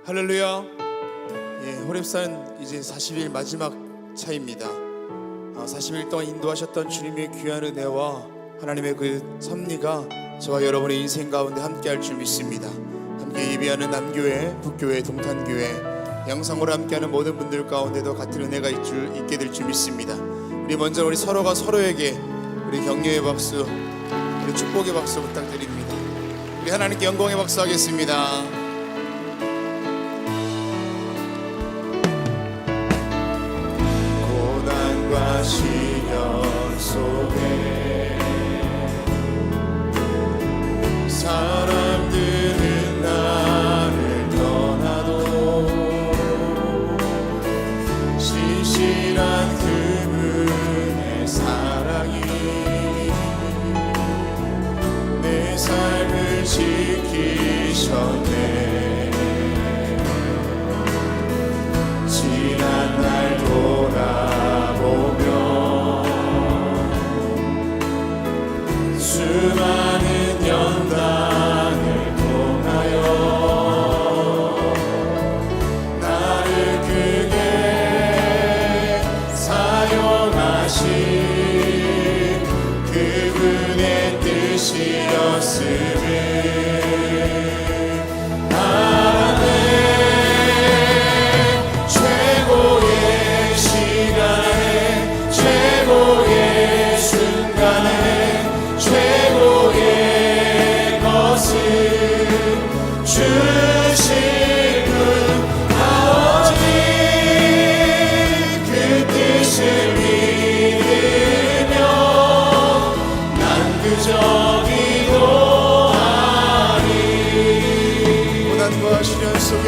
할렐루야. 호렙산 이제 40일 마지막 차입니다. 40일 동안 인도하셨던 주님의 귀한 은혜와 하나님의 그 섭리가 저와 여러분의 인생 가운데 함께할 줄 믿습니다. 함께 예배하는 남교회, 북교회, 동탄교회, 영상으로 함께하는 모든 분들 가운데도 같은 은혜가 있게 될 줄 믿습니다. 우리 서로가 서로에게 우리 격려의 박수, 우리 축복의 박수 부탁드립니다. 우리 하나님께 영광의 박수 하겠습니다. 고난과 시련 속에 사람들은 나를 떠나도 신실한 그분의 사랑이 내 삶을 지키셨네. 지난 날 돌아보며 수많은 연단을 통하여 나를 크게 사용하신 그분의 뜻이었음을 알아내. 최고의 시간에 최고의 순간에 최고의 것을 주실 분 아버지, 그 뜻을 믿으며 난 그저 기도하리. 고난과 시련 속에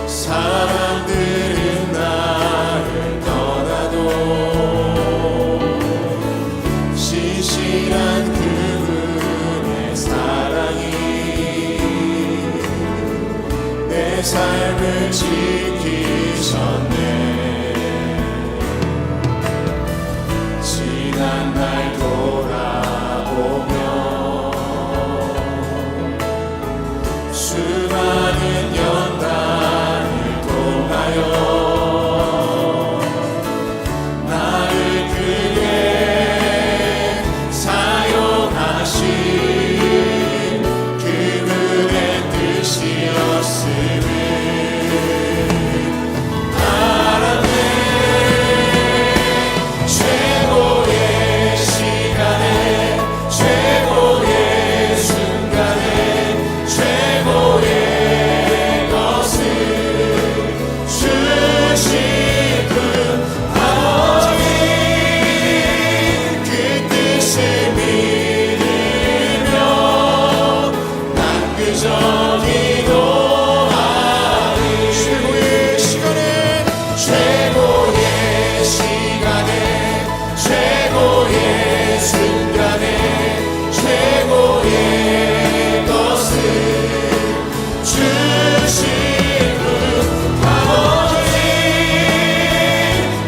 사람들은 나를 떠나도 신실한 그분의 사랑이 내 삶을 지키셨네. 지난 날 돌아보며 수많은 연단을 통하여 나를 크게 사용하신 그분의 뜻이었음을 알았네. 최고의 시간에 최고의 순간에 최고의 것을 주실 분 아버지, 그 뜻을 믿으며 난 그저 기도하리. 최고의 시간에 최고의 시간에 최고의 순간에 최고의 것을 주실 분 아버지,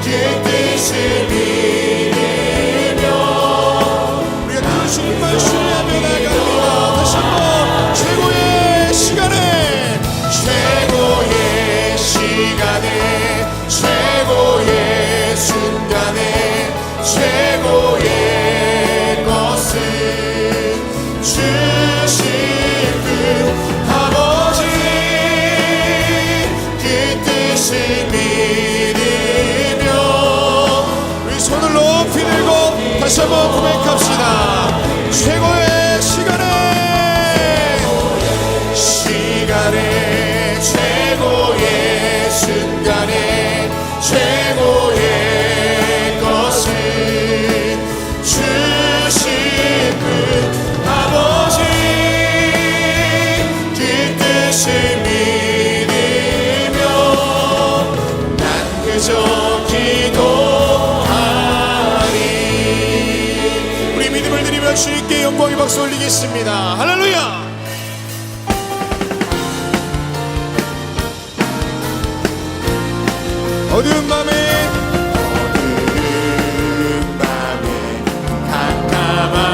그 뜻을 믿으며 우리가 그 주님만 신뢰하며 나아갑니다. 다시 한번 최고의 시간에 최고의 시간에 최고의 순간에 최고의 것을 주실 분 아버지, 그 뜻을 믿으며 우리 손을 높이 들고 다시 한번 고백합시다. 최고의 시간에 최고의 순간에 최고의 것을 주실 분 아버지, 그 뜻을 믿으며 난 그저 기도하리. 우리 믿음을 드리며 주님께 영광의 박수 올리겠습니다. 할렐루야. 어두운 밤에 캄캄한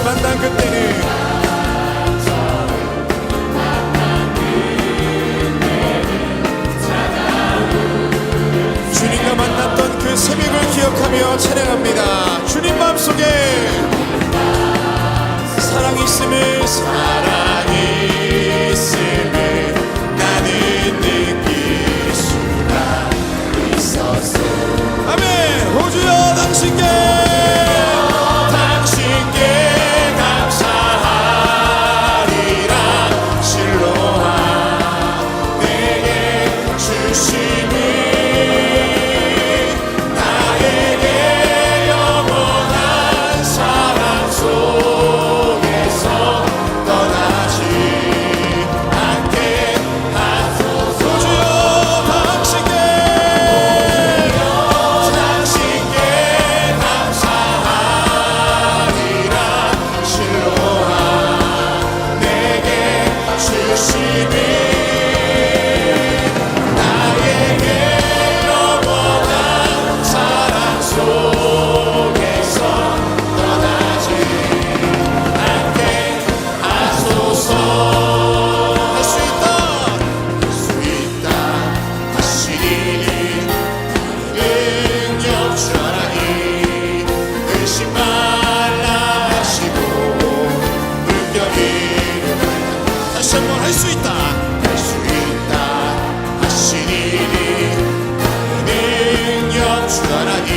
만난 그때는 주님과 만났던 그 새벽을 기억하며 찬양합니다. 주님 마음속에 사랑이 있음을 나는 느낄 수가 있었소. 아멘. 호주여 당신께 감사하리라. 실로와 내게 주심이 나에게 영원한 사랑 속에서 떠나지 않게 하소서. 주여 당신께 감사하리라. 실로와 내게 주심이 나에게 영원한 사랑 속에서 떠나지 않게 하소서. 할 수 있다 하시리니 능력 주 하나님 의심 말라 하시고 물결이를 다시 한번 할 수 있다 하시리니 능력 주 하나님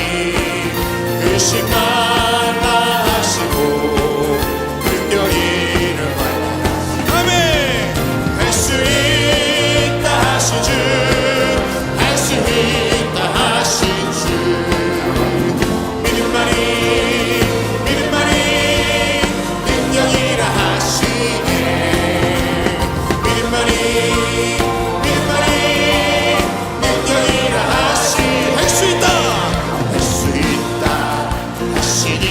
의심 말라 하시고 물결이를 아멘. 할 수 있다 하신 주, 할 수 있다 하신 주, 믿음만이 능력이라 하시네. 믿음만이 능력이라 하시. 할 수 있다 하시니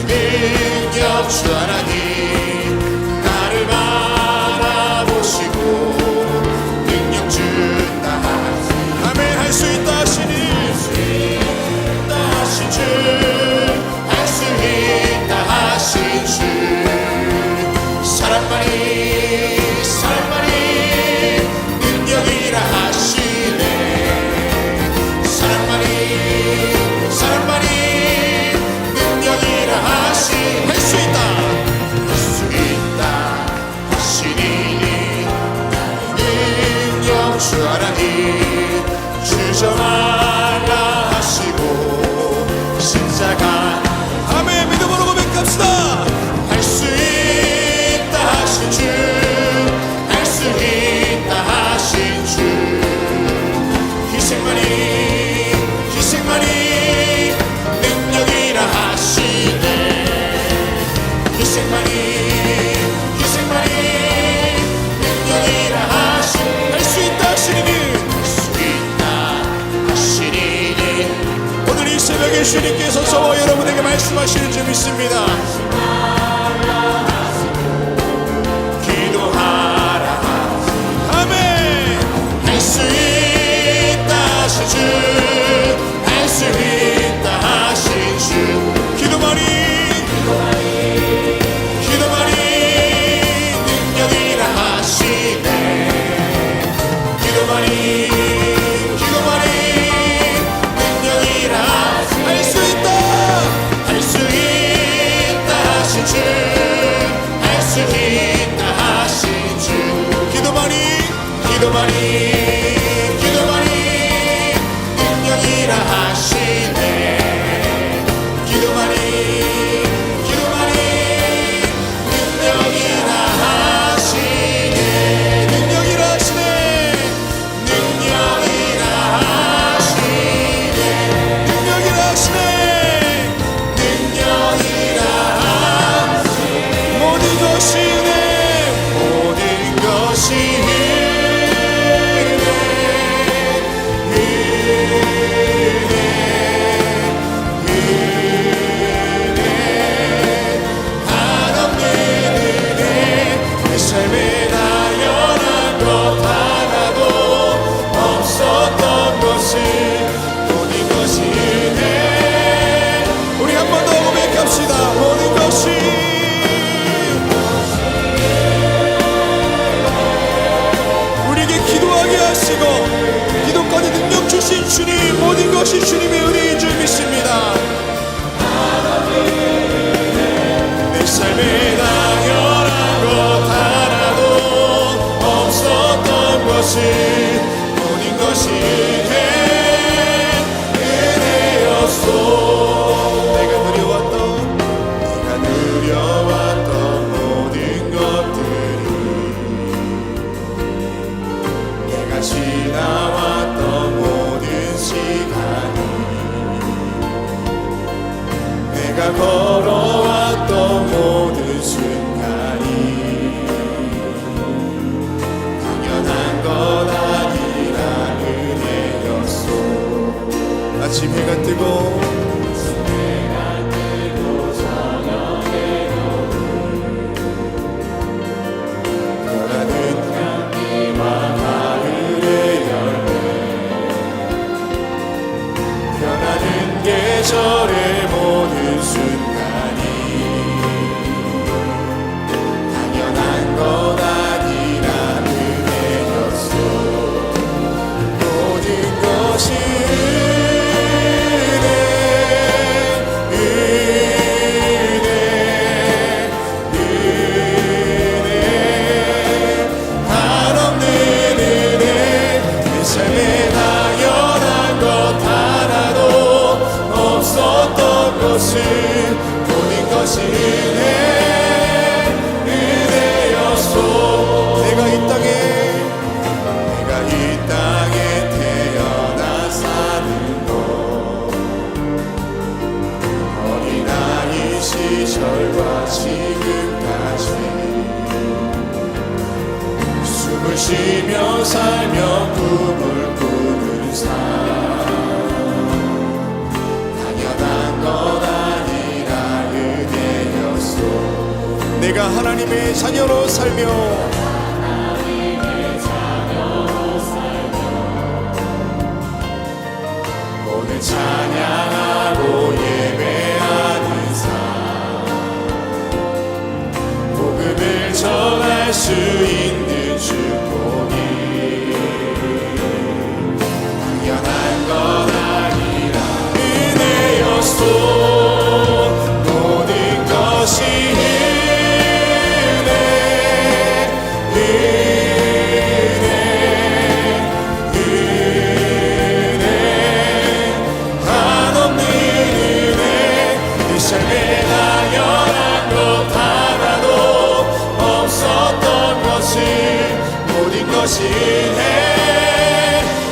능력 주 하나님 나를 바라보시고 능력 준다. 아멘. 할 수 있다 하시니 주, 할 수 있다 하신 주, 사랑만이 능력이라 하시네. 사랑만이 능력이라 하시. 할 수 있다 하시니 능력 주 하나님 주저말라 하시고 십자가. 아멘. 믿음으로 고백합시다. 할 수 있다 하신 주, 할 수 있다 하신 주, 희생만이 능력이라 하시네. 희생만이 능력이라 하시. 할 수 있다 하시니 오늘 이 새벽에 주님께서 저와 여러분에게 말씀하시는 줄 믿습니다. 기도하라. 아멘. 할 수 있다 하신 주, 할 수 있다 하신 주, 기도만이 능력이라 하시네. 기도만이 능력이라. 할 수 있다 하신 주, 할 수 있다 하신 주, 기도만이 능력이라 하시네. 기도만이 능력이라 하시네. 능력이라 하시네. 능력이라 하시네. 모든 것이 은혜였소. 내가 누려왔던 모든 것들이, 내가 지나왔던 모든 시간이, 내가 걸어왔던 모든 순간이 당연한 것 아니라 은혜였소. 아침 해가 뜨고 저녁에 변하는 향기와 가을의 열매, 변하는 계절의 모든 순간이 당연한 것 아니라 은혜였소. 모든 것이 한없는 은혜, 내 삶에 당연한 것 하나도 없었던 것은 모든 것이 은혜였소. 내가 이 땅에 태어나 사는 것, 어린아이 시절과 지금까지 숨을 쉬며 살며 꿈을 꾸는 삶, 당연한 것 아니라 은혜였소. 내가 하나님의 자녀로 살며 오늘 찬양하고 예배하는 삶, 복음을 전할 수 있는 축복이 당연한 것 아니라 은혜였소. 모든 것이 한없는 은혜, 내 삶에 당연한 것 하나도 없었던 것은 모든 것이 은혜.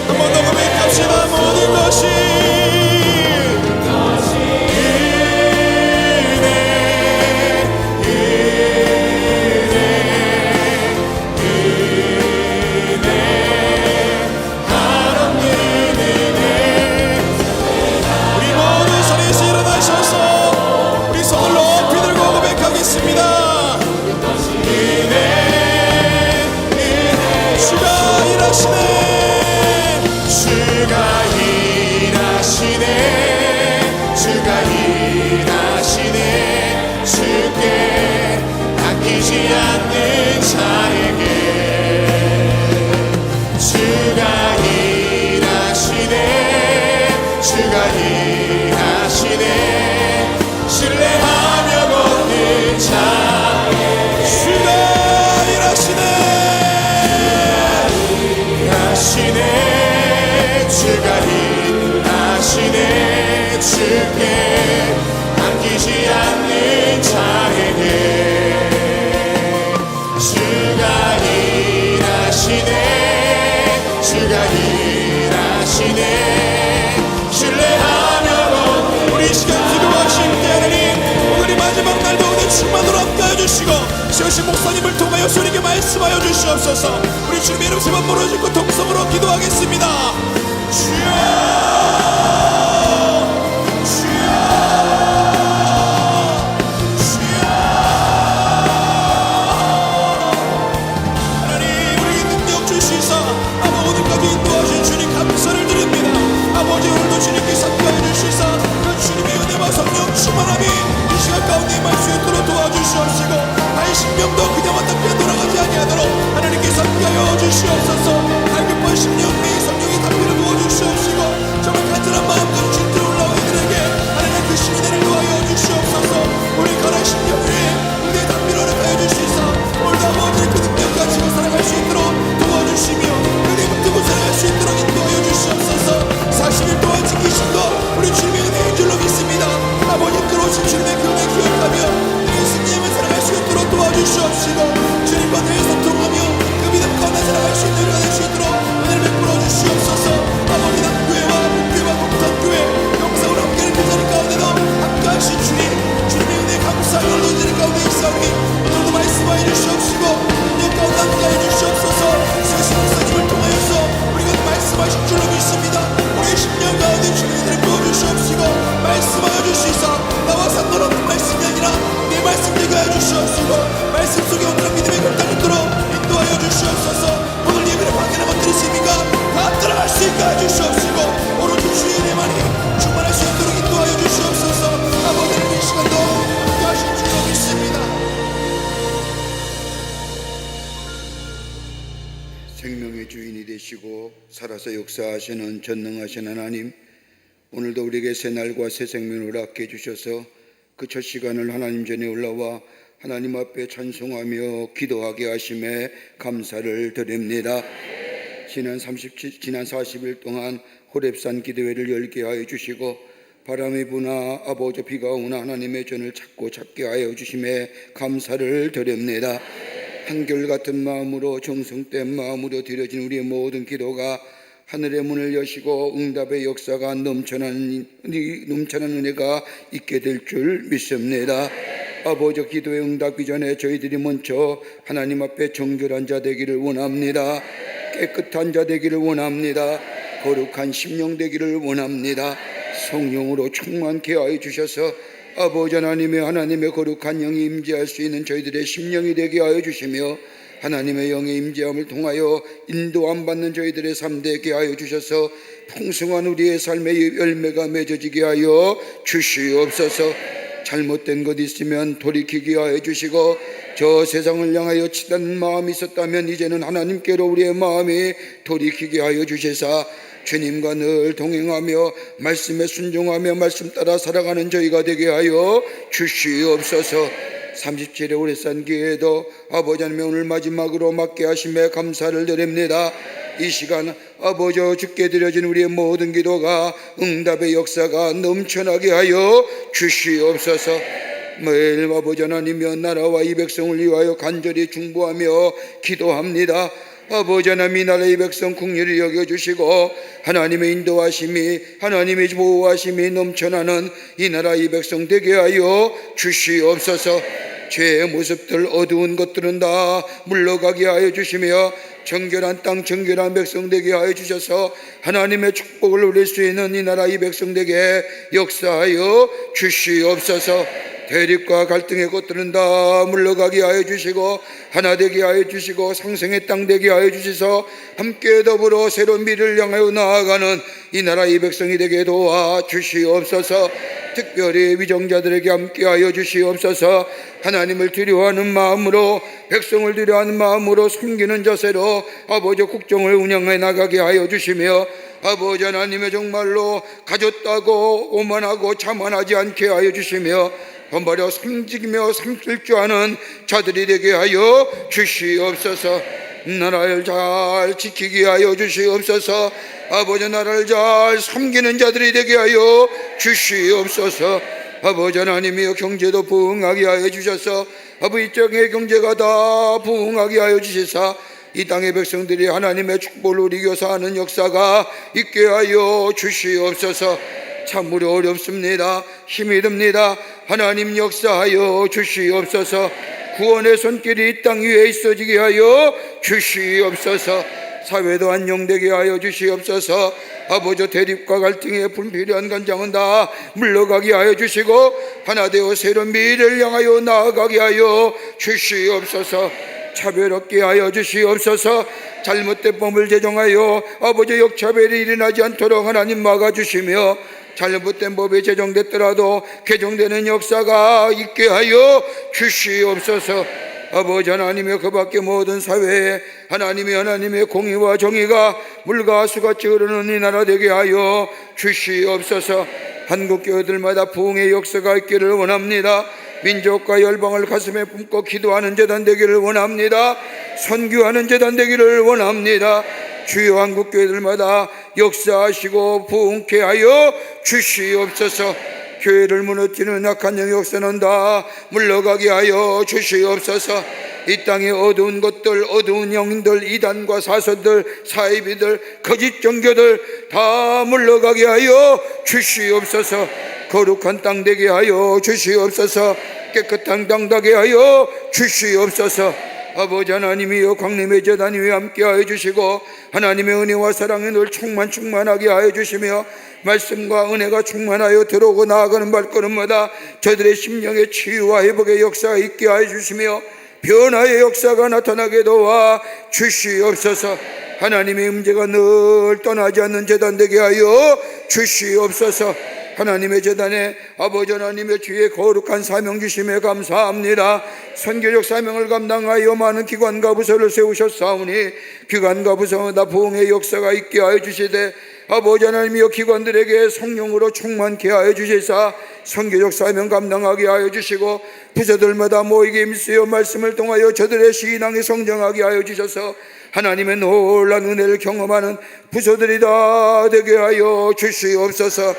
한 번 더 고백합시다. 모든 것이 세우신 목사님을 통하여 소리게 말씀하여 주시옵소서. 우리 주님의 이름 세번 부르짖고 통성으로 기도하겠습니다. 주여, 주여, 주여. 하나님, 우리에게 능력 주시사 아마 오늘까지 인도하신 주님 감사를 드립니다. 아버지, 오늘도 주님께서 함께하여 주시사 그 주님의 은혜와 성령 충만함이 이 시간 가운데 임할 수 있도록 도와주시옵시고, 나의 심령도 그냥 왔다 그냥 돌아가지 아니하도록 하나님께서 함께하여 주시옵소서. 갈급한 심령의 성령이 담비를 부어주시옵시고, 정말 간절한 마음과 진리로 올라온 이들에게 하나님 그 신뢰를 도하여 주시옵소서. 우리 가난 심령에 우리의 담비를 허락하여 주시사 오늘도 아버지의 그 능력과 지고 살아갈 수 있도록 도와주시며 오늘도 이들 가운데 있사오니 오늘도 말씀하여 주시옵시고 능력 가운데 함께하여 주시옵소서. 세신 목사님을 통하여서 우리가 말씀하신 줄로 믿습니다. 우리의 심령 가운데 주님들을 부어주시옵시고 말씀하여 주시사 나와 상관없는 말씀이 아니라 내 말씀 되게 하여 주시옵시고 말씀 속에 온전한 믿음의 결단을 들어 인도하여 주시옵소서. 오늘 예배를 방해하는 것들이 있습니까? 다 들어갈 수 있게 하여 주시옵시고 오로지 주의 은혜만이 충만할 수 있도록 인도하여 주시옵소서. 아버지는 이 시간도 인도하실 줄로 믿습니다. 생명의 주인이 되시고 살아서 역사하시는 전능하신 하나님, 오늘도 우리에게 새 날과 새 생명을 얻게 해주셔서 그 첫 시간을 하나님 전에 올라와 하나님 앞에 찬송하며 기도하게 하심에 감사를 드립니다. 지난 40일 동안 호렙산 기도회를 열게 하여 주시고 바람이 부나 아버지 비가 오나 하나님의 전을 찾게 하여 주심에 감사를 드립니다. 한결같은 마음으로 정성된 마음으로 드려진 우리의 모든 기도가 하늘의 문을 여시고 응답의 역사가 넘쳐나는 은혜가 있게 될 줄 믿습니다. 아버지 기도의 응답이 전에 저희들이 먼저 하나님 앞에 정결한 자 되기를 원합니다. 깨끗한 자 되기를 원합니다. 거룩한 심령 되기를 원합니다. 성령으로 충만케 하여 주셔서 아버지 하나님의 거룩한 영이 임재할 수 있는 저희들의 심령이 되게 하여 주시며 하나님의 영의 임재함을 통하여 인도함 받는 저희들의 삶 되게 하여 주셔서 풍성한 우리의 삶의 열매가 맺어지게 하여 주시옵소서. 잘못된 것 있으면 돌이키게 하여 주시고 저 세상을 향하여 치닫는 마음이 있었다면 이제는 하나님께로 우리의 마음이 돌이키게 하여 주시사 주님과 늘 동행하며 말씀에 순종하며 말씀 따라 살아가는 저희가 되게 하여 주시옵소서. 37회 오래산 기회에도 아버지 하나님 오늘 마지막으로 맡게 하심에 감사를 드립니다. 이 시간 아버지 주께 드려진 우리의 모든 기도가 응답의 역사가 넘쳐나게 하여 주시옵소서. 매일 아버지 하나님이여 나라와 이 백성을 위하여 간절히 중보하며 기도합니다. 아버지 하나님 이 나라의 백성 긍휼히 여겨주시고 하나님의 인도하심이 하나님의 보호하심이 넘쳐나는 이 나라 이 백성 되게 하여 주시옵소서. 죄의 모습들 어두운 것들은 다 물러가게 하여 주시며 정결한 땅 정결한 백성 되게 하여 주셔서 하나님의 축복을 누릴 수 있는 이 나라 이 백성 되게 역사하여 주시옵소서. 대립과 갈등의 것들은 다 물러가게 하여 주시고 하나 되게 하여 주시고 상생의 땅 되게 하여 주셔서 함께 더불어 새로운 미래를 향하여 나아가는 이 나라 이 백성이 되게 도와 주시옵소서. 특별히 위정자들에게 함께 하여 주시옵소서. 하나님을 두려워하는 마음으로 백성을 두려워하는 마음으로 섬기는 자세로 아버지 국정을 운영해 나가게 하여 주시며 아버지 하나님의 정말로 가졌다고 오만하고 자만하지 않게 하여 주시며 번발여 섬기며 삼킬 줄 아는 자들이 되게 하여 주시옵소서. 나라를 잘 지키게 하여 주시옵소서. 아버지 나라를 잘 섬기는 자들이 되게 하여 주시옵소서. 아버지 하나님이여 경제도 부흥하게 하여 주셔서 아버지 땅의 경제가 다 부흥하게 하여 주시사 이 땅의 백성들이 하나님의 축복을 누리며 사는 역사가 있게 하여 주시옵소서. 참으로 어렵습니다. 힘이 듭니다. 하나님 역사하여 주시옵소서. 구원의 손길이 이 땅 위에 있어지게 하여 주시옵소서. 사회도 안정되게 하여 주시옵소서. 아버지 대립과 갈등의 불필요한 간장은 다 물러가게 하여 주시고 하나 되어 새로운 미래를 향하여 나아가게 하여 주시옵소서. 차별 없게 하여 주시옵소서. 잘못된 법을 제정하여 아버지 역차별이 일어나지 않도록 하나님 막아주시며 잘못된 법이 제정됐더라도 개정되는 역사가 있게 하여 주시옵소서. 아버지 하나님의 그 밖에 모든 사회에 하나님의 공의와 정의가 물과 수같이 흐르는 이 나라 되게 하여 주시옵소서. 한국 교회들마다 부흥의 역사가 있기를 원합니다. 민족과 열방을 가슴에 품고 기도하는 재단 되기를 원합니다. 선교하는 재단 되기를 원합니다. 주요 한국 교회들마다 역사하시고 부흥케 하여 주시옵소서. 교회를 무너뜨리는 악한 영의 역사는 다 물러가게 하여 주시옵소서. 이 땅의 어두운 것들, 어두운 영들, 이단과 사선들, 사이비들, 거짓 종교들 다 물러가게 하여 주시옵소서. 거룩한 땅 되게 하여 주시옵소서. 깨끗한 땅 되게 하여 주시옵소서. 아버지 하나님이여, 광림의 제단 위에 함께하여 주시고 하나님의 은혜와 사랑이 늘 충만하게 하여 주시며 말씀과 은혜가 충만하여 들어오고 나아가는 발걸음마다 저들의 심령의 치유와 회복의 역사가 있게 하여 주시며 변화의 역사가 나타나게 도와 주시옵소서. 하나님의 임재가 늘 떠나지 않는 제단 되게 하여 주시옵소서. 하나님의 제단에 아버지 하나님의 주의 거룩한 사명 주심에 감사합니다. 선교적 사명을 감당하여 많은 기관과 부서를 세우셨사오니 기관과 부서마다 부흥의 역사가 있게 하여 주시되 아버지 하나님이여, 기관들에게 성령으로 충만케 하여 주시사 선교적 사명 감당하게 하여 주시고 부서들마다 모이게 임수여 말씀을 통하여 저들의 신앙이 성장하게 하여 주셔서 하나님의 놀라운 은혜를 경험하는 부서들이 다 되게 하여 주시옵소서.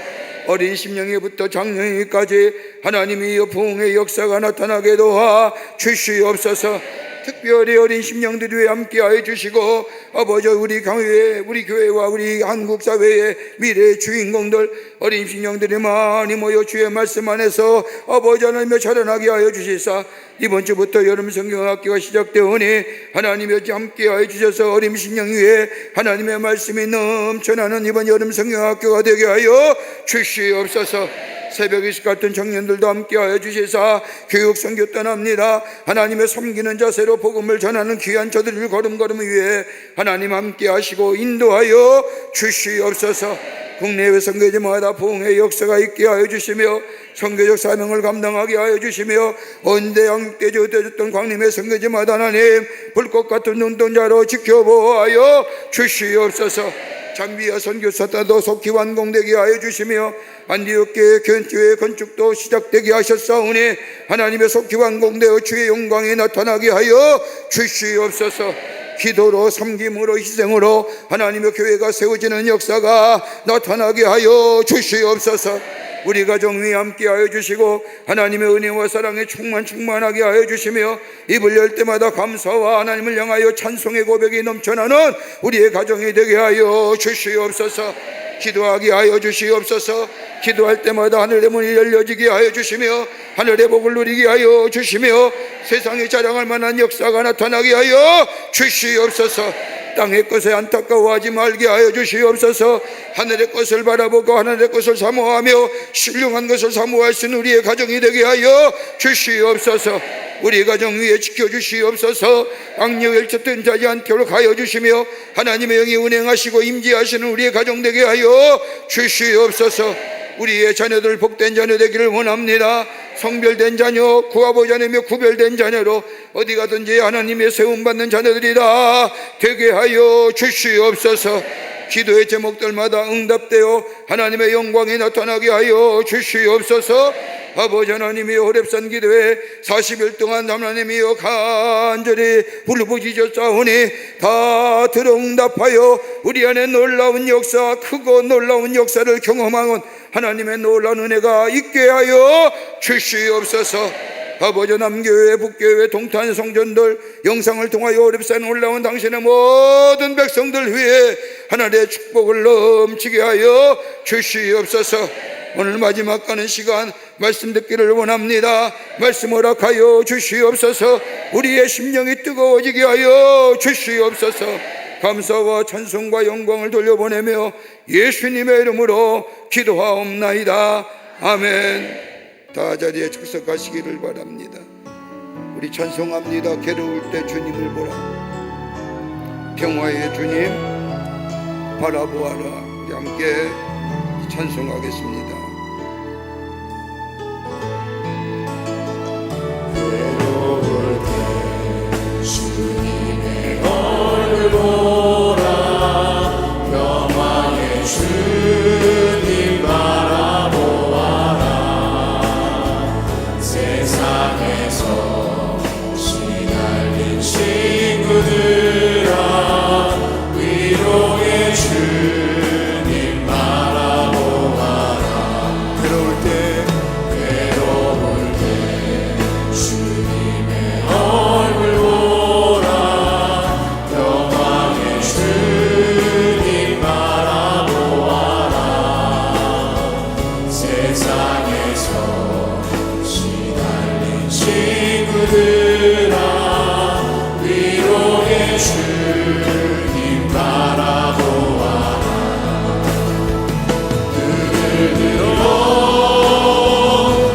어린 심령에부터 장년기까지 하나님이 부흥의 역사가 나타나게 도와 주시옵소서. 특별히 어린 심령들이 함께하여 주시고 아버지 우리 교회와 우리 한국 사회의 미래의 주인공들 어린 심령들이 많이 모여 주의 말씀 안에서 아버지 하나님의 자라나게 하여 주시사 이번 주부터 여름 성경학교가 시작되오니 하나님의 함께하여 주셔서 어린 심령 위에 하나님의 말씀이 넘쳐나는 이번 여름 성경학교가 되게 하여 주시옵소서. 새벽 이슬 같은 청년들도 함께하여 주시사 교육 선교 떠납니다. 하나님의 섬기는 자세로 복음을 전하는 귀한 저들을 걸음걸음 위에 하나님 함께하시고 인도하여 주시옵소서. 국내외 선교지마다 부흥의 역사가 있게 하여 주시며 선교적 사명을 감당하게 하여 주시며 언제 양육대 주어졌던 광림의 선교지마다 하나님 불꽃 같은 눈동자로 지켜보아여 주시옵소서. 장비와 선교사다도 속히 완공되게 하여 주시며 안디옥교회 교회 건축도 시작되게 하셨사오니 하나님의 속히 완공되어 주의 영광이 나타나게 하여 주시옵소서. 기도로 섬김으로 희생으로 하나님의 교회가 세워지는 역사가 나타나게 하여 주시옵소서. 우리 가정 위에 함께하여 주시고 하나님의 은혜와 사랑에 충만하게 하여 주시며 입을 열 때마다 감사와 하나님을 향하여 찬송의 고백이 넘쳐나는 우리의 가정이 되게 하여 주시옵소서. 기도하게 하여 주시옵소서. 기도할 때마다 하늘의 문이 열려지게 하여 주시며 하늘의 복을 누리게 하여 주시며 세상에 자랑할 만한 역사가 나타나게 하여 주시옵소서. 땅의 것에 안타까워하지 말게 하여 주시옵소서. 하늘의 것을 바라보고 하늘의 것을 사모하며 신령한 것을 사모할 수 있는 우리의 가정이 되게 하여 주시옵소서. 우리 가정 위에 지켜주시옵소서. 악령을 쫓든자지 않도록 하여 주시며 하나님의 영이 운행하시고 임재하시는 우리의 가정 되게 하여 주시옵소서. 우리의 자녀들 복된 자녀 되기를 원합니다. 성별된 자녀, 구하보지 않으며 구별된 자녀로 어디 가든지 하나님의 세움받는 자녀들이다 되게 하여 주시옵소서. 기도의 제목들마다 응답되어 하나님의 영광이 나타나게 하여 주시옵소서. 아버지 하나님이 호렙산 기도에 40일 동안 하나님이여 간절히 부르짖었사오니 다 들어응답하여 우리 안에 놀라운 역사, 크고 놀라운 역사를 경험하는 하나님의 놀라운 은혜가 있게 하여 주시옵소서. 아버지 남교회 북교회 동탄 성전들 영상을 통하여 호렙산에 올라온 당신의 모든 백성들 위해 하나님의 축복을 넘치게 하여 주시옵소서. 오늘 마지막 가는 시간 말씀 듣기를 원합니다. 말씀 허락하여 주시옵소서. 우리의 심령이 뜨거워지게 하여 주시옵소서. 감사와 찬송과 영광을 돌려보내며 예수님의 이름으로 기도하옵나이다. 아멘. 다 자리에 축석하시기를 바랍니다. 우리 찬송합니다. 괴로울 때 주님을 보라. 평화의 주님 바라보아라. 함께 찬송하겠습니다. 괴로울 때 주님의 얼굴 보라. 평화의 주님 바라보아라. 세상에서 시달린 친구들아 위로의 주님 바라보아라. 친구들아 위로의 주님 바라보아라. 눈을 들어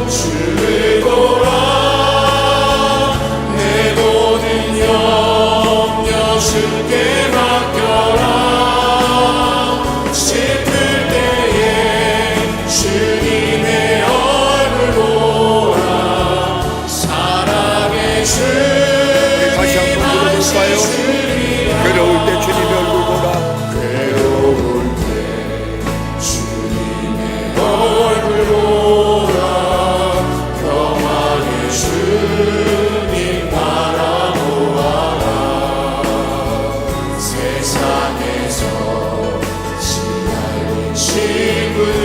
주를 보라. 내 모든 염려 주께 맡겨라. 슬플 때에 주님의 얼굴 보라. 사랑의 주 다시 한번 들어볼까요? 괴로울 때 주님의 얼굴 보라. 괴로울 때 주님의 얼굴 보라. 평안의 주님 바라보아라. 세상에서 시달린 친구들아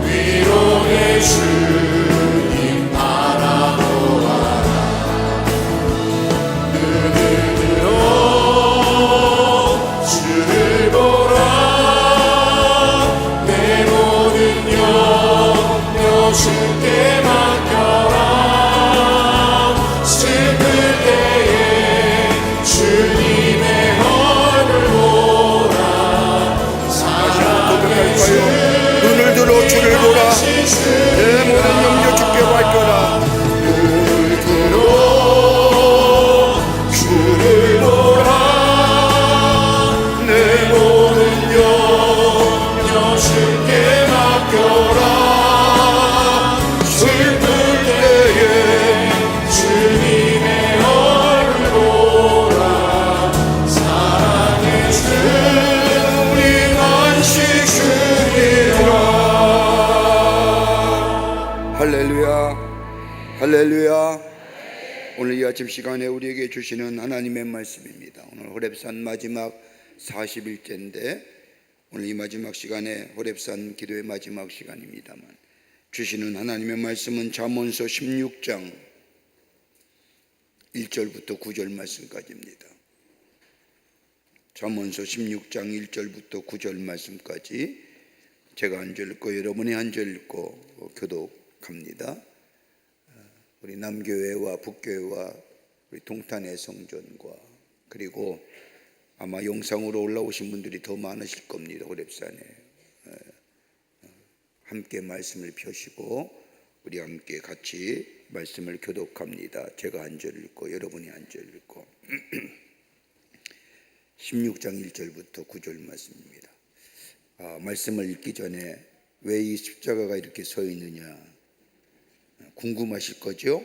위로의 주님 바라보아라. 눈을 들어 주를 보라. 내 모든 염려 주께 맡겨라. 슬플 때에 주님의 얼굴 보라. 사랑의 주 눈을 들어 주를 보라. 내 모든 염려 주께 맡겨라. 눈을 들어 주를 보라. 내 모든 염려 주께 맡겨라. 슬플 때에 주님의 얼굴 보라. 사랑의 주 우리 안식 주리라. 할렐루야, 할렐루야. 오늘 이 아침 시간에 우리에게 주시는 하나님의 말씀입니다. 오늘 호렙산 마지막 40일째인데 오늘 이 마지막 시간에 호렙산 기도의 마지막 시간입니다만 주시는 하나님의 말씀은 잠언서 16장 1절부터 9절 말씀까지입니다. 잠언서 16장 1절부터 9절 말씀까지 제가 한 절 읽고 여러분이 한 절 읽고 교독합니다. 우리 남교회와 북교회와 우리 동탄의 성전과 그리고 아마 영상으로 올라오신 분들이 더 많으실 겁니다. 호렙산에 함께 말씀을 펴시고 우리 함께 같이 말씀을 교독합니다. 제가 한 절 읽고 여러분이 한 절 읽고 16장 1절부터 9절 말씀입니다. 말씀을 읽기 전에 왜 이 십자가가 이렇게 서 있느냐 궁금하실 거죠?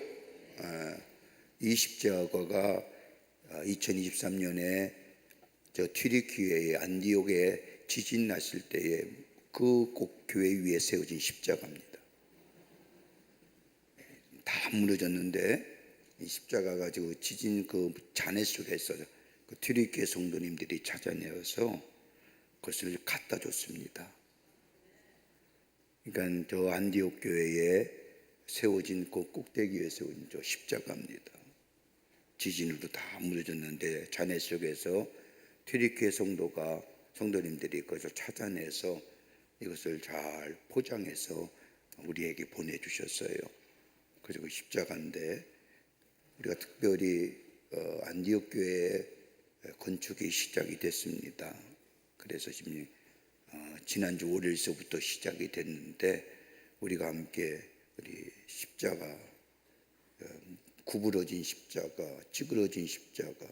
이 십자가가 2023년에 저 튀르키예의 안디옥에 지진 났을 때에 그 꼭 교회 위에 세워진 십자가입니다. 다 무너졌는데 이 십자가 가지고 지진 그 잔해 속에서 그 튀르키예 성도님들이 찾아내어서 그것을 갖다 줬습니다. 그러니까 저 안디옥 교회에 세워진 그 꼭대기에 세워진 저 십자가입니다. 지진으로 다 무너졌는데 잔해 속에서 튀르키예 성도님들이 그것을 찾아내서 이것을 잘 포장해서 우리에게 보내주셨어요. 그래서 그 십자가인데 우리가 특별히 안디옥 교회 건축이 시작이 됐습니다. 그래서 지금 지난주 월요일서부터 시작이 됐는데 우리가 함께 우리 십자가, 구부러진 십자가, 찌그러진 십자가,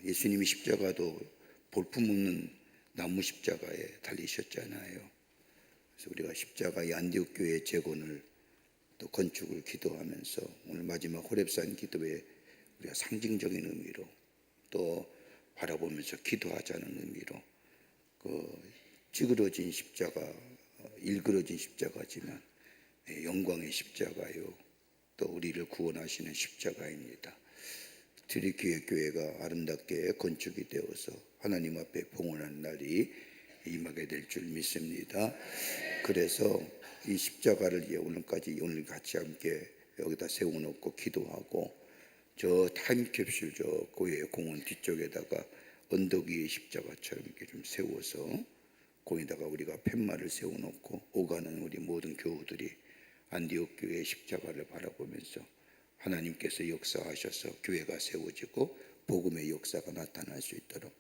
예수님이 십자가도 볼품없는 나무 십자가에 달리셨잖아요. 그래서 우리가 십자가의 안디옥 교회 재건을 또 건축을 기도하면서 오늘 마지막 호렙산 기도에 우리가 상징적인 의미로 또 바라보면서 기도하자는 의미로 그 찌그러진 십자가, 일그러진 십자가지만 영광의 십자가요. 또 우리를 구원하시는 십자가입니다. 튀르키예 교회가 아름답게 건축이 되어서 하나님 앞에 봉헌하는 날이 임하게 될 줄 믿습니다. 그래서 이 십자가를 오늘까지 오늘 같이 함께 여기다 세워놓고 기도하고 저 타임캡슐 저 교회 공원 뒤쪽에다가 언덕 위에 십자가처럼 이렇게 좀 세워서 거기다가 우리가 팻말을 세워놓고 오가는 우리 모든 교우들이 안디옥 교회의 십자가를 바라보면서 하나님께서 역사하셔서 교회가 세워지고 복음의 역사가 나타날 수 있도록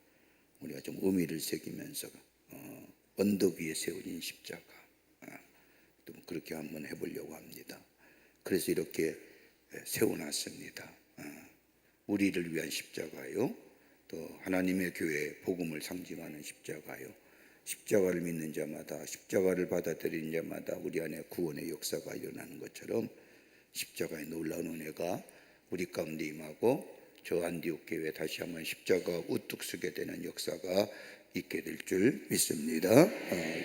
우리가 좀 의미를 새기면서 언덕 위에 세워진 십자가 또 그렇게 한번 해보려고 합니다. 그래서 이렇게 세워놨습니다. 우리를 위한 십자가요, 또 하나님의 교회 복음을 상징하는 십자가요, 십자가를 믿는 자마다, 십자가를 받아들이는 자마다 우리 안에 구원의 역사가 일어나는 것처럼 십자가의 놀라운 은혜가 우리 가운데 임하고 저 안디옥 교회에 다시 한번 십자가 우뚝 서게 되는 역사가 있게 될 줄 믿습니다.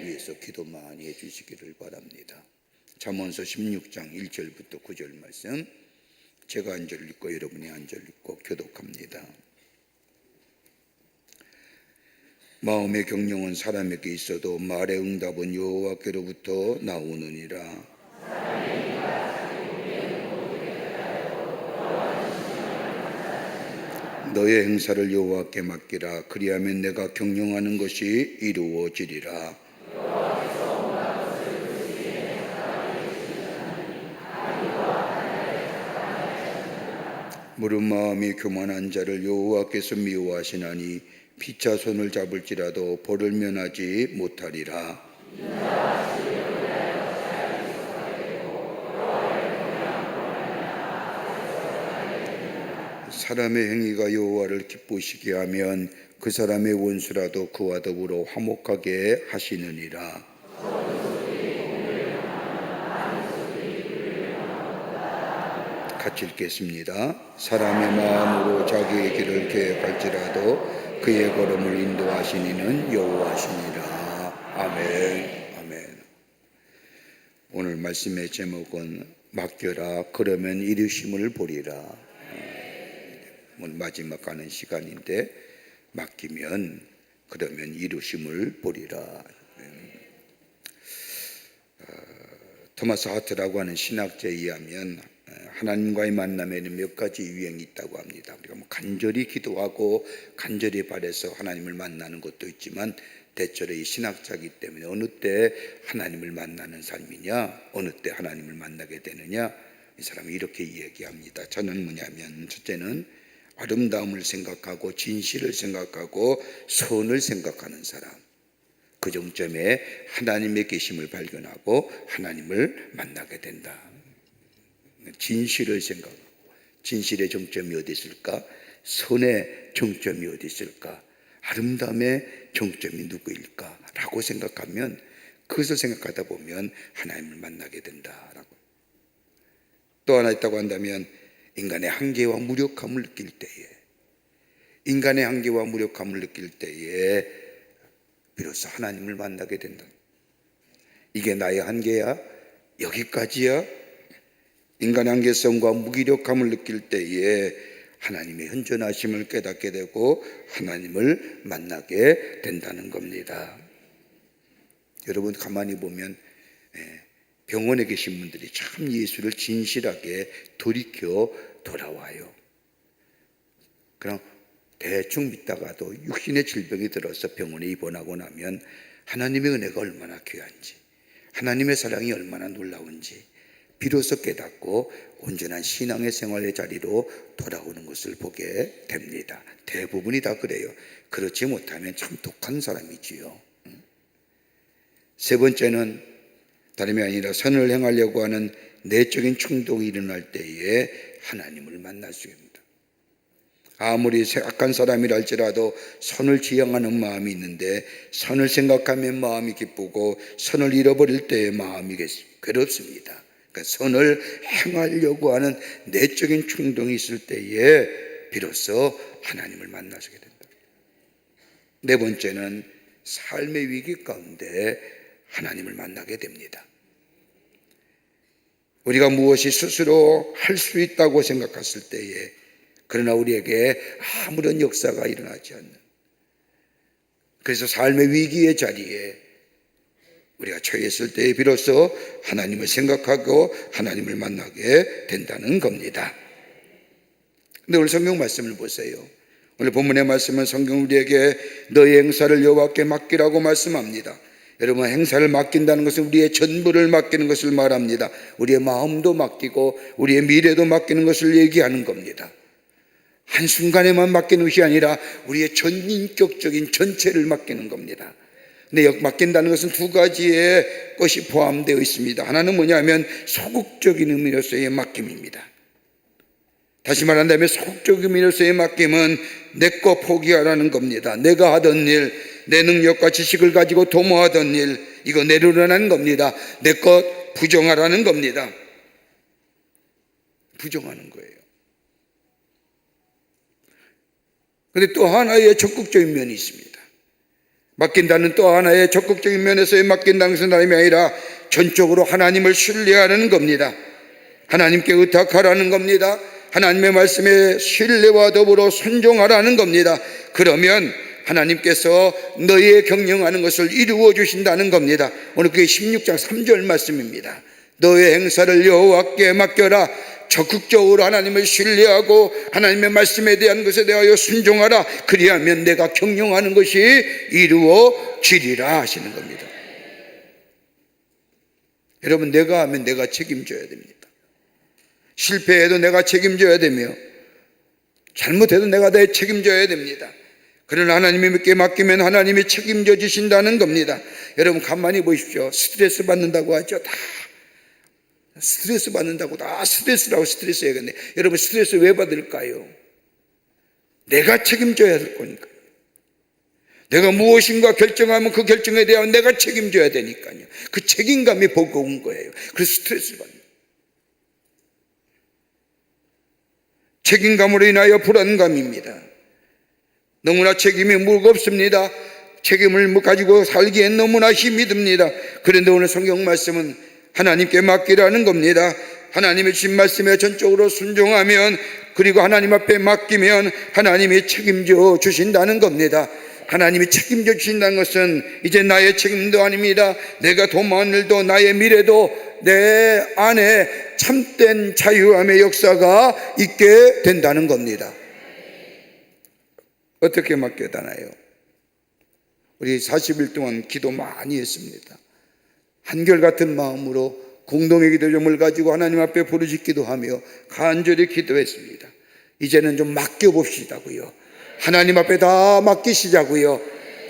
위에서 기도 많이 해주시기를 바랍니다. 잠언서 16장 1절부터 9절 말씀, 제가 한 절 읽고 여러분이 한 절 읽고 교독합니다. 마음의 경영은 사람에게 있어도 말의 응답은 여호와께로부터 나오느니라. 너의 행사를 여호와께 맡기라. 그리하면 내가 경영하는 것이 이루어지리라. 무릇 마음이 교만한 자를 여호와께서 미워하시나니 피차 손을 잡을지라도 벌을 면하지 못하리라. 사람의 행위가 여호와를 기쁘시게 하면 그 사람의 원수라도 그와 더불어 화목하게 하시느니라. 같이 읽겠습니다. 사람의 마음으로 자기의 길을 계획할지라도 그의 걸음을 인도하시니는 여호와시니라. 아멘. 아멘. 오늘 말씀의 제목은 맡겨라 그러면 이루심을 보리라. 오늘 마지막 가는 시간인데 맡기면 그러면 이루심을 보리라. 토마스 하트라고 하는 신학자에 의하면 하나님과의 만남에는 몇 가지 유형이 있다고 합니다. 우리가 간절히 기도하고 간절히 바라서 하나님을 만나는 것도 있지만 대체로 이 신학자이기 때문에 어느 때 하나님을 만나는 삶이냐, 어느 때 하나님을 만나게 되느냐, 이 사람이 이렇게 이야기합니다. 저는 뭐냐면 첫째는 아름다움을 생각하고 진실을 생각하고 선을 생각하는 사람, 그 정점에 하나님의 계심을 발견하고 하나님을 만나게 된다. 진실을 생각하고, 진실의 정점이 어디 있을까? 선의 정점이 어디 있을까? 아름다움의 정점이 누구일까? 라고 생각하면, 그것을 생각하다 보면 하나님을 만나게 된다라고. 또 하나 있다고 한다면 인간의 한계와 무력함을 느낄 때에, 인간의 한계와 무력함을 느낄 때에 비로소 하나님을 만나게 된다. 이게 나의 한계야? 여기까지야? 인간의 한계성과 무기력함을 느낄 때에 하나님의 현존하심을 깨닫게 되고 하나님을 만나게 된다는 겁니다. 여러분 가만히 보면 병원에 계신 분들이 참 예수를 진실하게 돌이켜 돌아와요. 그럼 대충 믿다가도 육신의 질병이 들어서 병원에 입원하고 나면 하나님의 은혜가 얼마나 귀한지, 하나님의 사랑이 얼마나 놀라운지 비로소 깨닫고 온전한 신앙의 생활의 자리로 돌아오는 것을 보게 됩니다. 대부분이 다 그래요. 그렇지 못하면 참 독한 사람이지요. 세 번째는 다름이 아니라 선을 행하려고 하는 내적인 충동이 일어날 때에 하나님을 만날 수 있습니다. 아무리 악한 사람이라 할지라도 선을 지향하는 마음이 있는데 선을 생각하면 마음이 기쁘고 선을 잃어버릴 때의 마음이 괴롭습니다. 그러니까 선을 행하려고 하는 내적인 충동이 있을 때에 비로소 하나님을 만나게 된다. 네 번째는 삶의 위기 가운데 하나님을 만나게 됩니다. 우리가 무엇이 스스로 할 수 있다고 생각했을 때에 그러나 우리에게 아무런 역사가 일어나지 않는, 그래서 삶의 위기의 자리에 우리가 처했을 때에 비로소 하나님을 생각하고 하나님을 만나게 된다는 겁니다. 근데 오늘 성경 말씀을 보세요. 오늘 본문의 말씀은 성경 우리에게 너의 행사를 여호와께 맡기라고 말씀합니다. 여러분, 행사를 맡긴다는 것은 우리의 전부를 맡기는 것을 말합니다. 우리의 마음도 맡기고 우리의 미래도 맡기는 것을 얘기하는 겁니다. 한순간에만 맡기는 것이 아니라 우리의 전인격적인 전체를 맡기는 겁니다. 근데 맡긴다는 것은 두 가지의 것이 포함되어 있습니다. 하나는 뭐냐면 소극적인 의미로서의 맡김입니다. 다시 말한다면 소극적인 의미로서의 맡김은 내 거 포기하라는 겁니다. 내가 하던 일, 내 능력과 지식을 가지고 도모하던 일, 이거 내려놓으라는 겁니다. 내 것 부정하라는 겁니다. 부정하는 거예요. 그런데 또 하나의 적극적인 면이 있습니다. 맡긴다는 또 하나의 적극적인 면에서의 맡긴다는 것은 다름이 아니라 전적으로 하나님을 신뢰하는 겁니다. 하나님께 의탁하라는 겁니다. 하나님의 말씀에 신뢰와 더불어 순종하라는 겁니다. 그러면 하나님께서 너의 경영하는 것을 이루어 주신다는 겁니다. 오늘 그게 16장 3절 말씀입니다. 너의 행사를 여호와께 맡겨라. 적극적으로 하나님을 신뢰하고 하나님의 말씀에 대한 것에 대하여 순종하라. 그리하면 내가 경영하는 것이 이루어지리라 하시는 겁니다. 여러분, 내가 하면 내가 책임져야 됩니다. 실패해도 내가 책임져야 되며 잘못해도 내가 다 책임져야 됩니다. 그러나 하나님께 맡기면 하나님이 책임져 주신다는 겁니다. 여러분, 가만히 보십시오. 스트레스 받는다고 하죠. 다 스트레스 받는다고 다 스트레스라고 스트레스 해야겠네. 여러분, 스트레스 왜 받을까요? 내가 책임져야 될 거니까요. 내가 무엇인가 결정하면 그 결정에 대한 내가 책임져야 되니까요. 그 책임감이 버거운 거예요. 그래서 스트레스를 받는 거예요. 책임감으로 인하여 불안감입니다. 너무나 책임이 무겁습니다. 책임을 가지고 살기엔 너무나 힘이 듭니다. 그런데 오늘 성경 말씀은 하나님께 맡기라는 겁니다. 하나님의 주신 말씀에 전적으로 순종하면, 그리고 하나님 앞에 맡기면 하나님이 책임져 주신다는 겁니다. 하나님이 책임져 주신다는 것은 이제 나의 책임도 아닙니다. 내가 도모한 일도 나의 미래도 내 안에 참된 자유함의 역사가 있게 된다는 겁니다. 어떻게 맡겨다나요? 우리 40일 동안 기도 많이 했습니다. 한결같은 마음으로 공동의 기도점을 가지고 하나님 앞에 부르짖기도 하며 간절히 기도했습니다. 이제는 좀 맡겨봅시다고요. 하나님 앞에 다 맡기시자고요.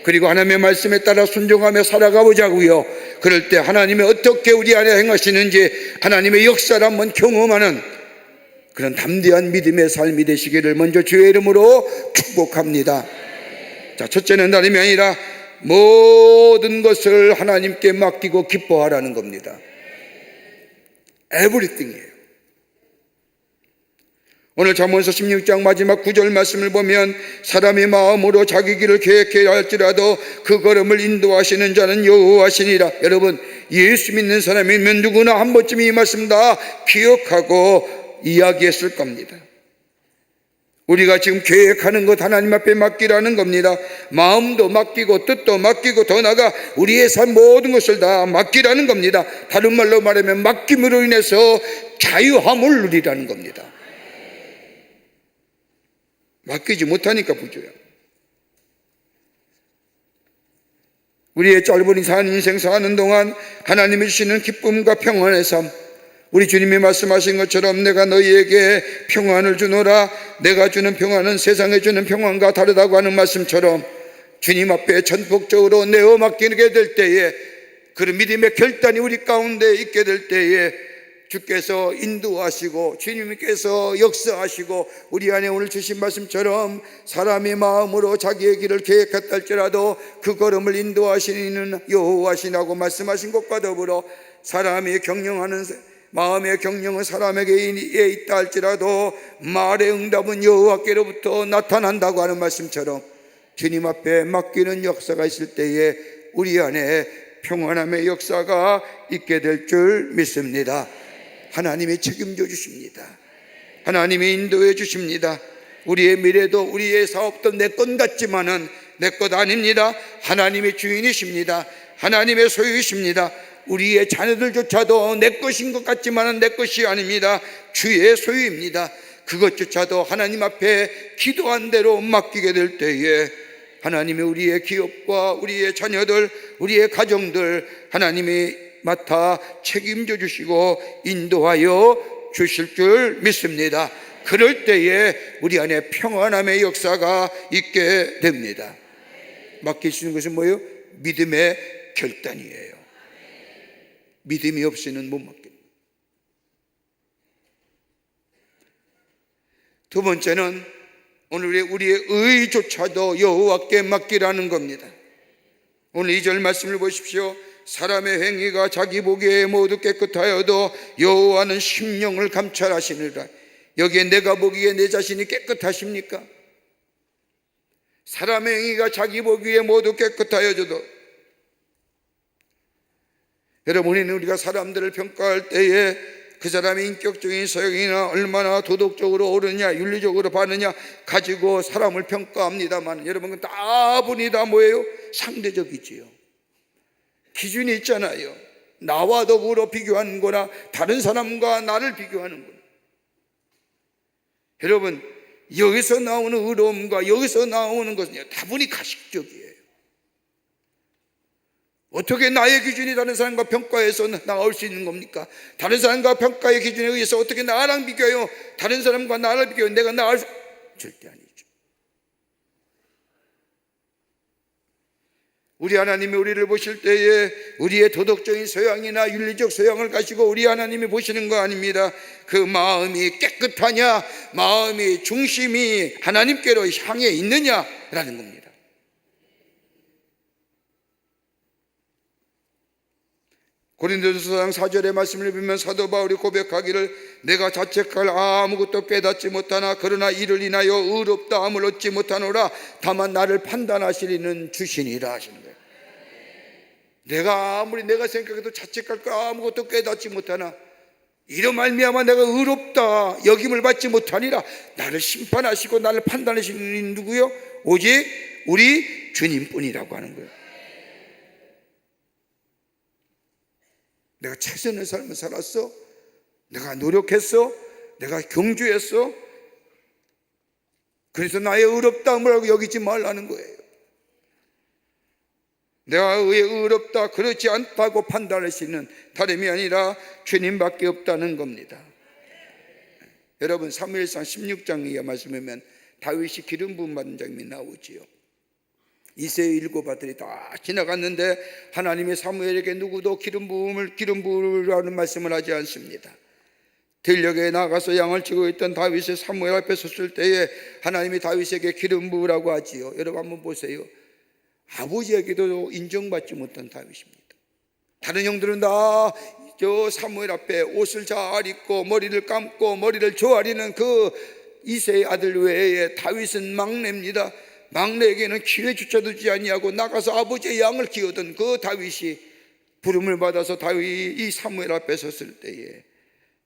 그리고 하나님의 말씀에 따라 순종하며 살아가 보자고요. 그럴 때 하나님이 어떻게 우리 안에 행하시는지 하나님의 역사를 한번 경험하는 그런 담대한 믿음의 삶이 되시기를 먼저 주의 이름으로 축복합니다. 자, 첫째는 다름이 아니라 모든 것을 하나님께 맡기고 기뻐하라는 겁니다. 에브리띵이에요. 오늘 잠언서 16장 마지막 9절 말씀을 보면 사람이 마음으로 자기 길을 계획해 할지라도 그 걸음을 인도하시는 자는 여호와시니라. 여러분, 예수 믿는 사람이면 누구나 한 번쯤 이 말씀 다 기억하고 이야기했을 겁니다. 우리가 지금 계획하는 것 하나님 앞에 맡기라는 겁니다. 마음도 맡기고 뜻도 맡기고 더 나아가 우리의 삶 모든 것을 다 맡기라는 겁니다. 다른 말로 말하면 맡김으로 인해서 자유함을 누리라는 겁니다. 맡기지 못하니까 부조야. 우리의 짧은 인생 사는 동안 하나님이 주시는 기쁨과 평안의 삶, 우리 주님이 말씀하신 것처럼 내가 너희에게 평안을 주노라, 내가 주는 평안은 세상에 주는 평안과 다르다고 하는 말씀처럼 주님 앞에 전폭적으로 내어 맡기게 될 때에, 그런 믿음의 결단이 우리 가운데 있게 될 때에 주께서 인도하시고 주님께서 역사하시고 우리 안에 오늘 주신 말씀처럼 사람이 마음으로 자기의 길을 계획했다 할지라도 그 걸음을 인도하시는 여호와시라고 말씀하신 것과 더불어 사람이 경영하는 마음의 경영은 사람에게 있다 할지라도 말의 응답은 여호와께로부터 나타난다고 하는 말씀처럼 주님 앞에 맡기는 역사가 있을 때에 우리 안에 평안함의 역사가 있게 될 줄 믿습니다. 하나님이 책임져 주십니다. 하나님이 인도해 주십니다. 우리의 미래도 우리의 사업도 내 것 같지만은 내 것 아닙니다. 하나님의 주인이십니다. 하나님의 소유이십니다. 우리의 자녀들조차도 내 것인 것 같지만은 내 것이 아닙니다. 주의 소유입니다. 그것조차도 하나님 앞에 기도한 대로 맡기게 될 때에 하나님이 우리의 기업과 우리의 자녀들, 우리의 가정들 하나님이 맡아 책임져 주시고 인도하여 주실 줄 믿습니다. 그럴 때에 우리 안에 평안함의 역사가 있게 됩니다. 맡기시는 것은 뭐예요? 믿음의 결단이에요. 믿음이 없이는 못 맡깁니다. 두 번째는 오늘 우리의 의조차도 여호와께 맡기라는 겁니다. 오늘 2절 말씀을 보십시오. 사람의 행위가 자기 보기에 모두 깨끗하여도 여호와는 심령을 감찰하시느라. 여기에 내가 보기에 내 자신이 깨끗하십니까? 사람의 행위가 자기 보기에 모두 깨끗하여져도, 여러분, 우리가 사람들을 평가할 때에 그 사람의 인격적인 소양이나 얼마나 도덕적으로 옳으냐, 윤리적으로 바르냐 가지고 사람을 평가합니다만, 여러분, 그 다분히 다 뭐예요? 상대적이지요. 기준이 있잖아요. 나와 더불어 비교하는 거나 다른 사람과 나를 비교하는 거나. 여러분, 여기서 나오는 의로움과 여기서 나오는 것은 다분히 가식적이에요. 어떻게 나의 기준이 다른 사람과 평가해서 나올 수 있는 겁니까? 다른 사람과 평가의 기준에 의해서 어떻게 나랑 비교해요? 다른 사람과 나를 비교해요? 내가 나을 수 절대 아니죠. 우리 하나님이 우리를 보실 때에 우리의 도덕적인 소양이나 윤리적 소양을 가지고 우리 하나님이 보시는 거 아닙니다. 그 마음이 깨끗하냐, 마음이 중심이 하나님께로 향해 있느냐라는 겁니다. 고린도전서 4절의 말씀을 보면 사도 바울이 고백하기를 내가 자책할 아무것도 깨닫지 못하나 그러나 이를 인하여 의롭다함을 얻지 못하노라. 다만 나를 판단하시리는 주시니라 하시는 거예요. 내가 아무리 내가 생각해도 자책할 거 아무것도 깨닫지 못하나 이로 말미암아 내가 의롭다 여김을 받지 못하니라. 나를 심판하시고 나를 판단하시는 누구요? 오직 우리 주님뿐이라고 하는 거예요. 내가 최선의 삶을 살았어? 내가 노력했어? 내가 경주했어? 그래서 나의 의롭다함을 여기지 말라는 거예요. 내가 의롭다 그렇지 않다고 판단할 수 있는 다름이 아니라 주님밖에 없다는 겁니다. 여러분, 사무엘상 16장에 말씀하면 다윗이 기름 부음 받은 장면이 나오지요. 이새의 7 아들이 다 지나갔는데 하나님이 사무엘에게 누구도 기름 부으라는 말씀을 하지 않습니다. 들녘에 나가서 양을 치고 있던 다윗이 사무엘 앞에 섰을 때에 하나님이 다윗에게 기름 부으라고 하지요. 여러분 한번 보세요. 아버지에게도 인정받지 못한 다윗입니다. 다른 형들은 다 저 사무엘 앞에 옷을 잘 입고 머리를 감고 머리를 조아리는 그 이새의 아들 외에 다윗은 막내입니다. 막내에게는 기회조차 두지 아니하고 나가서 아버지의 양을 키우던 그 다윗이 부름을 받아서 다윗이 사무엘 앞에 섰을 때에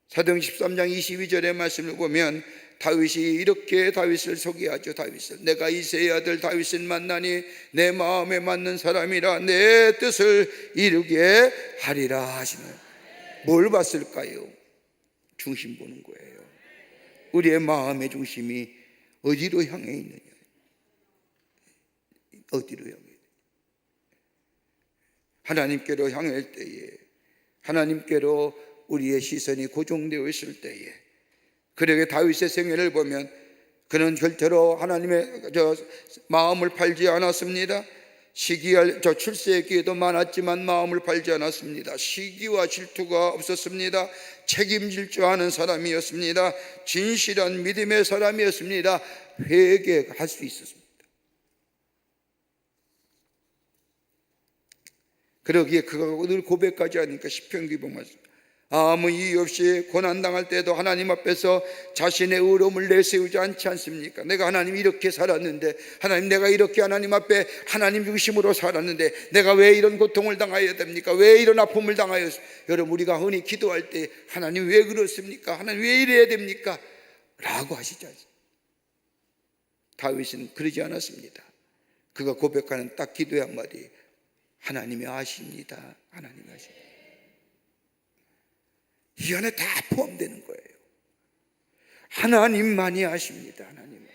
사도행 13장 22절의 말씀을 보면 다윗이 이렇게 다윗을 소개하죠. 다윗을 내가 이새의 아들 다윗을 만나니 내 마음에 맞는 사람이라 내 뜻을 이루게 하리라 하시는. 뭘 봤을까요? 중심 보는 거예요. 우리의 마음의 중심이 어디로 향해 있느냐, 어디로 향해 있느냐. 하나님께로 향할 때에, 하나님께로 우리의 시선이 고정되어 있을 때에, 그러게 다윗의 생애를 보면 그는 절대로 하나님의 마음을 팔지 않았습니다. 출세의 기회도 많았지만 마음을 팔지 않았습니다. 시기와 질투가 없었습니다. 책임질 줄 아는 사람이었습니다. 진실한 믿음의 사람이었습니다. 회개할 수 있었습니다. 그러기에 그가 늘 고백하지 않으니까 시편 기복 말씀, 아무 이유 없이 고난당할 때도 하나님 앞에서 자신의 의로움을 내세우지 않지 않습니까? 내가 하나님 이렇게 살았는데, 하나님 내가 이렇게 하나님 앞에 하나님 중심으로 살았는데 내가 왜 이런 고통을 당해야 됩니까? 왜 이런 아픔을 당하여? 여러분, 우리가 흔히 기도할 때 하나님 왜 그렇습니까? 하나님 왜 이래야 됩니까? 라고 하시지 않습니까? 다윗은 그러지 않았습니다. 그가 고백하는 딱 기도의 한마디, 하나님이 아십니다. 하나님이 아십니다. 이 안에 다 포함되는 거예요. 하나님만이 아십니다. 하나님.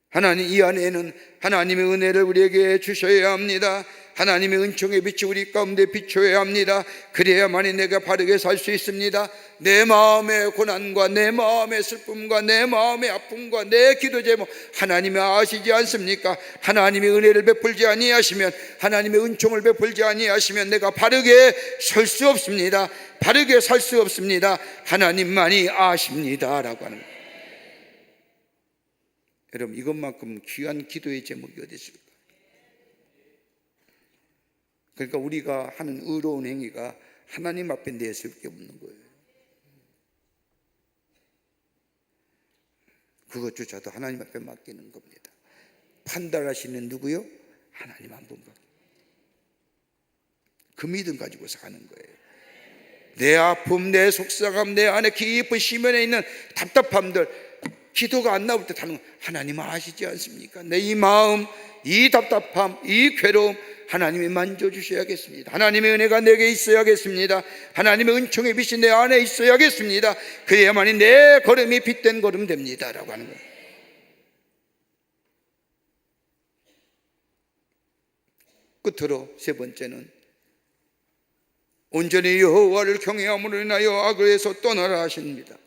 하나님, 이 안에는 하나님의 은혜를 우리에게 주셔야 합니다. 하나님의 은총의 빛이 우리 가운데 비춰야 합니다. 그래야만이 내가 바르게 살 수 있습니다. 내 마음의 고난과 내 마음의 슬픔과 내 마음의 아픔과 내 기도 제목 하나님이 아시지 않습니까? 하나님의 은혜를 베풀지 아니하시면, 하나님의 은총을 베풀지 아니하시면 내가 바르게 설 수 없습니다. 바르게 살 수 없습니다. 하나님만이 아십니다 라고 하는 거예요. 여러분, 이것만큼 귀한 기도의 제목이 어디 있을까? 그러니까 우리가 하는 의로운 행위가 하나님 앞에 내세울 게 없는 거예요. 그것조차도 하나님 앞에 맡기는 겁니다. 판단하시는 누구요? 하나님 한 분밖에. 그 믿음 가지고 사는 거예요. 내 아픔, 내 속상함, 내 안에 깊은 심연에 있는 답답함들, 기도가 안 나올 때 하는 거 하나님 아시지 않습니까? 내 이 마음, 이 답답함, 이 괴로움 하나님이 만져주셔야겠습니다. 하나님의 은혜가 내게 있어야겠습니다. 하나님의 은총의 빛이 내 안에 있어야겠습니다. 그래야만이 내 걸음이 빛된 걸음 됩니다 라고 하는 거예요. 끝으로 세 번째는 온전히 여호와를 경외함으로 인하여 악에서 떠나라 하십니다.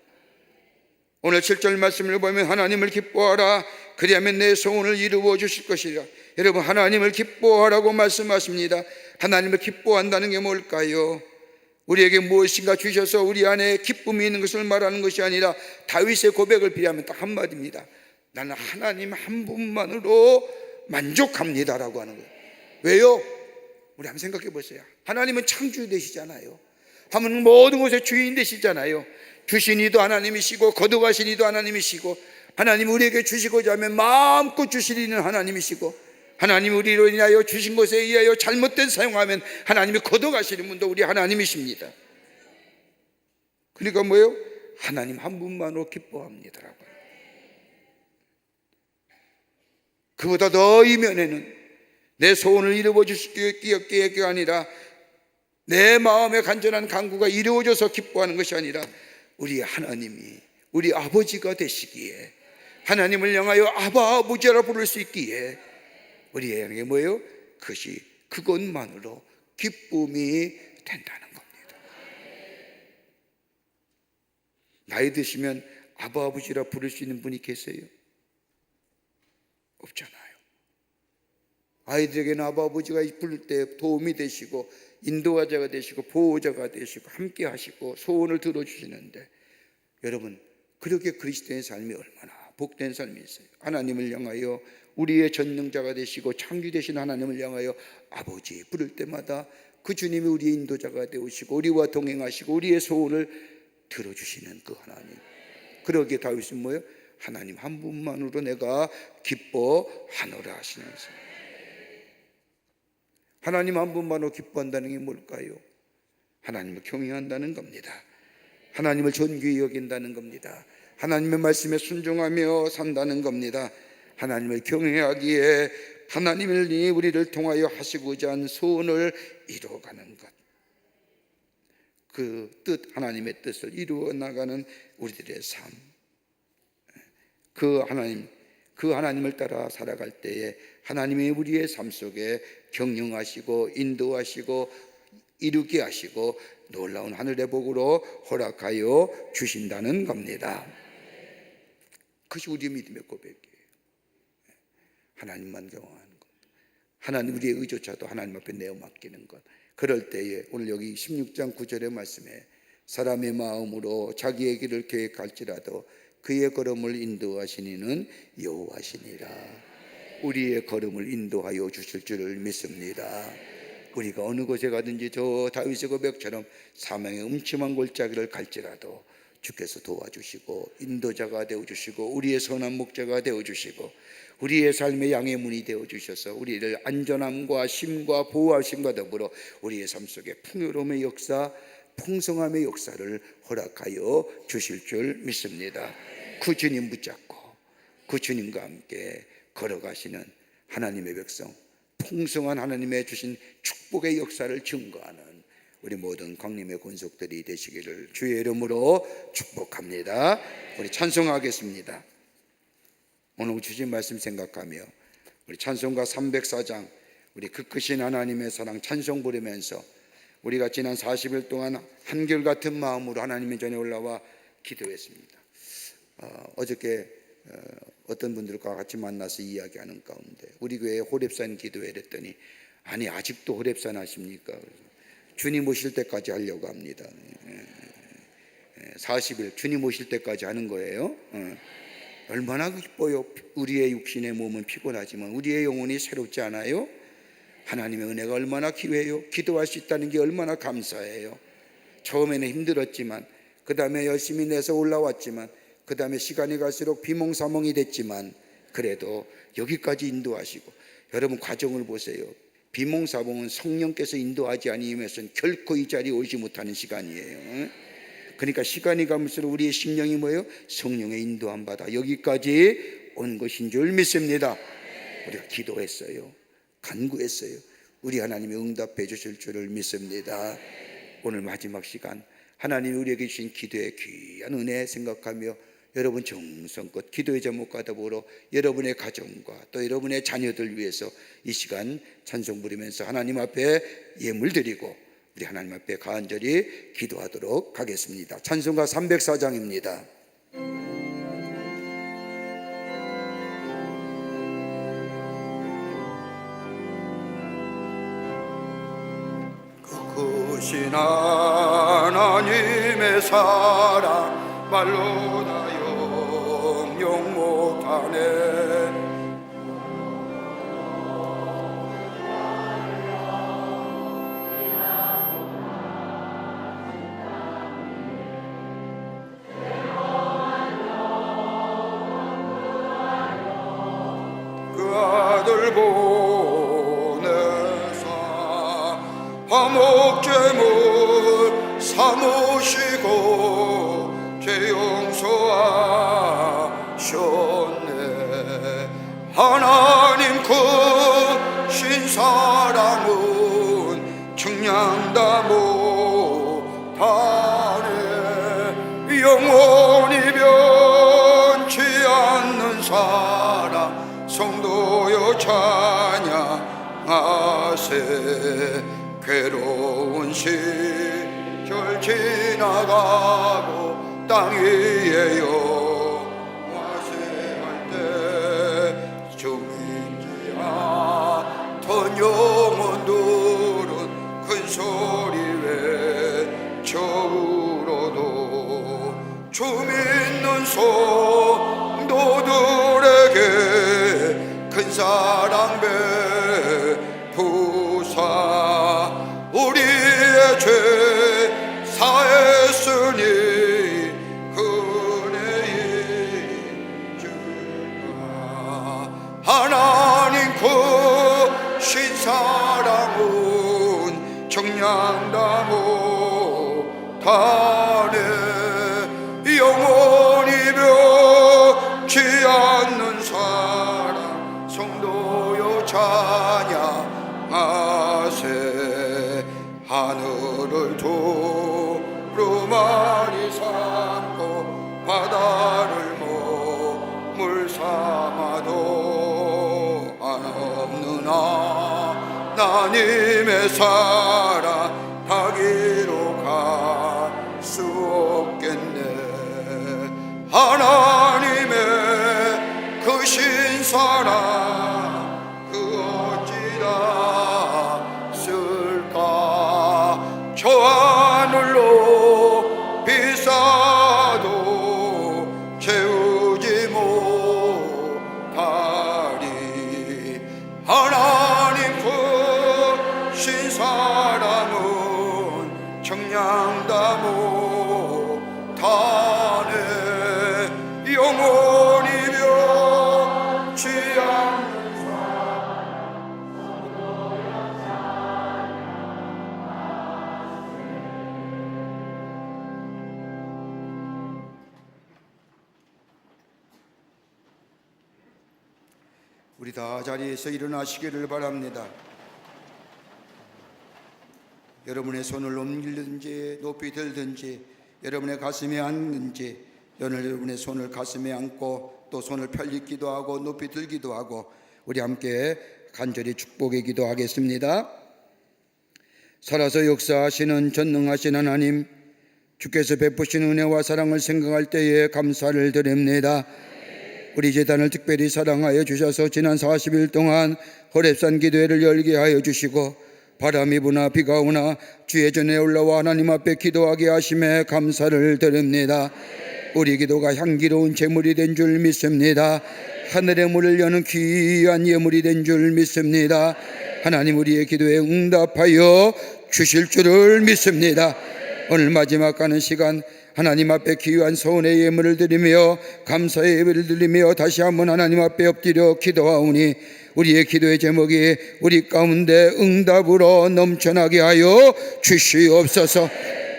오늘 7절 말씀을 보면 하나님을 기뻐하라, 그리하면 내 소원을 이루어 주실 것이라. 여러분, 하나님을 기뻐하라고 말씀하십니다. 하나님을 기뻐한다는 게 뭘까요? 우리에게 무엇인가 주셔서 우리 안에 기쁨이 있는 것을 말하는 것이 아니라 다윗의 고백을 비하면 딱 한마디입니다. 나는 하나님 한 분만으로 만족합니다 라고 하는 거예요. 왜요? 우리 한번 생각해 보세요. 하나님은 창주 되시잖아요. 하면 모든 것의 주인 되시잖아요. 주신 이도 하나님이시고 거두가신 이도 하나님이시고, 하나님 우리에게 주시고자 하면 마음껏 주실 이는 하나님이시고, 하나님 우리로 인하여 주신 것에 의하여 잘못된 사용하면 하나님이 거둬가시는 분도 우리 하나님이십니다. 그러니까 뭐예요? 하나님 한 분만으로 기뻐합니다라고. 그보다 더 이면에는 내 소원을 이루어 주실 게 아니라 내 마음의 간절한 간구가 이루어져서 기뻐하는 것이 아니라 우리 하나님이 우리 아버지가 되시기에, 하나님을 향하여 아바 아버지라 부를 수 있기에 우리에게 뭐예요? 그것만으로 기쁨이 된다는 겁니다. 나이 드시면 아바 아버지라 부를 수 있는 분이 계세요? 없잖아요. 아이들에게는 아바 아버지가 부를 때 도움이 되시고 인도자가 되시고 보호자가 되시고 함께 하시고 소원을 들어주시는데, 여러분, 그렇게 그리스도의 삶이 얼마나 복된 삶이 있어요. 하나님을 향하여 우리의 전능자가 되시고 창조 되신 하나님을 향하여 아버지 부를 때마다 그 주님이 우리의 인도자가 되시고 우리와 동행하시고 우리의 소원을 들어주시는 그 하나님. 그러기에 다윗은 뭐예요? 하나님 한 분만으로 내가 기뻐하노라 하시면서, 하나님 한 분만으로 기뻐한다는 게 뭘까요? 하나님을 경외한다는 겁니다. 하나님을 존귀히 여긴다는 겁니다. 하나님의 말씀에 순종하며 산다는 겁니다. 하나님을 경외하기에 하나님이 우리를 통하여 하시고자 한 소원을 이루어가는 것, 그 뜻, 하나님의 뜻을 이루어 나가는 우리들의 삶, 그 하나님을 따라 살아갈 때에 하나님이 우리의 삶 속에 경영하시고 인도하시고 이루게 하시고 놀라운 하늘의 복으로 허락하여 주신다는 겁니다. 그것이 우리의 믿음의 고백이에요. 하나님만 경외하는 것, 하나님 우리의 의조차도 하나님 앞에 내어 맡기는 것. 그럴 때에 오늘 여기 16장 9절의 말씀에 사람의 마음으로 자기의 길을 계획할지라도 그의 걸음을 인도하신 이는 여호와시니라. 우리의 걸음을 인도하여 주실 줄을 믿습니다. 우리가 어느 곳에 가든지 저 다윗의 고백처럼 사망의 음침한 골짜기를 갈지라도 주께서 도와주시고 인도자가 되어주시고 우리의 선한 목자가 되어주시고 우리의 삶의 양의 문이 되어주셔서 우리를 안전함과 쉼과 보호하심과 더불어 우리의 삶 속에 풍요로움의 역사, 풍성함의 역사를 허락하여 주실 줄 믿습니다. 그 주님 붙잡고 그 주님과 함께 걸어가시는 하나님의 백성, 풍성한 하나님의 주신 축복의 역사를 증거하는 우리 모든 광림의 권속들이 되시기를 주의 이름으로 축복합니다. 우리 찬송하겠습니다. 오늘 주신 말씀 생각하며 우리 찬송가 304장 우리 그 크신 하나님의 사랑 찬송 부르면서 우리가 지난 40일 동안 한결같은 마음으로 하나님의 전에 올라와 기도했습니다. 어저께 어떤 분들과 같이 만나서 이야기하는 가운데 우리 교회 호렙산 기도회 했더니 아니 아직도 호렙산 하십니까? 주님 오실 때까지 하려고 합니다. 40일 주님 오실 때까지 하는 거예요. 얼마나 기뻐요. 우리의 육신의 몸은 피곤하지만 우리의 영혼이 새롭지 않아요? 하나님의 은혜가 얼마나 귀해요. 기도할 수 있다는 게 얼마나 감사해요. 처음에는 힘들었지만 그 다음에 열심히 내서 올라왔지만 그 다음에 시간이 갈수록 비몽사몽이 됐지만 그래도 여기까지 인도하시고 여러분 과정을 보세요. 비몽사몽은 성령께서 인도하지 아니면서는 결코 이 자리에 오지 못하는 시간이에요. 그러니까 시간이 갈수록 우리의 심령이 뭐예요? 성령의 인도함 받아 여기까지 온 것인 줄 믿습니다. 우리가 기도했어요. 간구했어요. 우리 하나님이 응답해 주실 줄을 믿습니다. 오늘 마지막 시간 하나님이 우리에게 주신 기도의 귀한 은혜 생각하며 여러분 정성껏 기도의 제목과 더불어 여러분의 가정과 또 여러분의 자녀들 위해서 이 시간 찬송 부르면서 하나님 앞에 예물 드리고 우리 하나님 앞에 간절히 기도하도록 하겠습니다. 찬송가 304장입니다. 크신 하나님의 사랑 말로 다 영영 못하네. 그 아들 보내사 화목제물 삼으시고 죄 용서하셨네. 하나님 크신 사랑은 청량다 못하네. 영원히 변치 않는 사랑 성도여 찬양하세. 괴로운 시절 지나가고 땅 위에 영화세할 때 주민지 않던 영혼들은 큰 소리 외쳐울어도 주 믿는 성도들에게 큰 사랑 베푸사 우리의 죄 사했으니 은혜의 주가 하나님 크신 사랑은 청량다 못하네. 영원히 변치 않는 사랑 성도여 찬양하세. 하늘을 두루마리 삼고 바다를 물 삼아도 한없는 하나님의 사랑 다기로 갈 수 없겠네. 하나님의 크신 사랑 그 어찌다 쓸까. 저 하늘로 비싸도 채우지 못하리. 하나님 크신 사랑은 청량다 못하네. 영원히 변치 않는 우리 다 자리에서 일어나시기를 바랍니다. 여러분의 손을 옮기든지 높이 들든지 여러분의 가슴에 앉든지 여러분의 손을 가슴에 안고 또 손을 펼리기도 하고 높이 들기도 하고 우리 함께 간절히 축복에 기도하겠습니다. 살아서 역사하시는 전능하신 하나님, 주께서 베푸신 은혜와 사랑을 생각할 때에 감사를 드립니다. 우리 제단을 특별히 사랑하여 주셔서 지난 40일 동안 호렙산 기도회를 열게 하여 주시고 바람이 부나 비가 오나 주의 전에 올라와 하나님 앞에 기도하게 하심에 감사를 드립니다. 우리 기도가 향기로운 제물이 된 줄 믿습니다. 하늘의 문을 여는 귀한 예물이 된 줄 믿습니다. 하나님 우리의 기도에 응답하여 주실 줄을 믿습니다. 오늘 마지막 가는 시간 하나님 앞에 귀한 소원의 예물을 드리며 감사의 예배를 드리며 다시 한번 하나님 앞에 엎드려 기도하오니 우리의 기도의 제목이 우리 가운데 응답으로 넘쳐나게 하여 주시옵소서.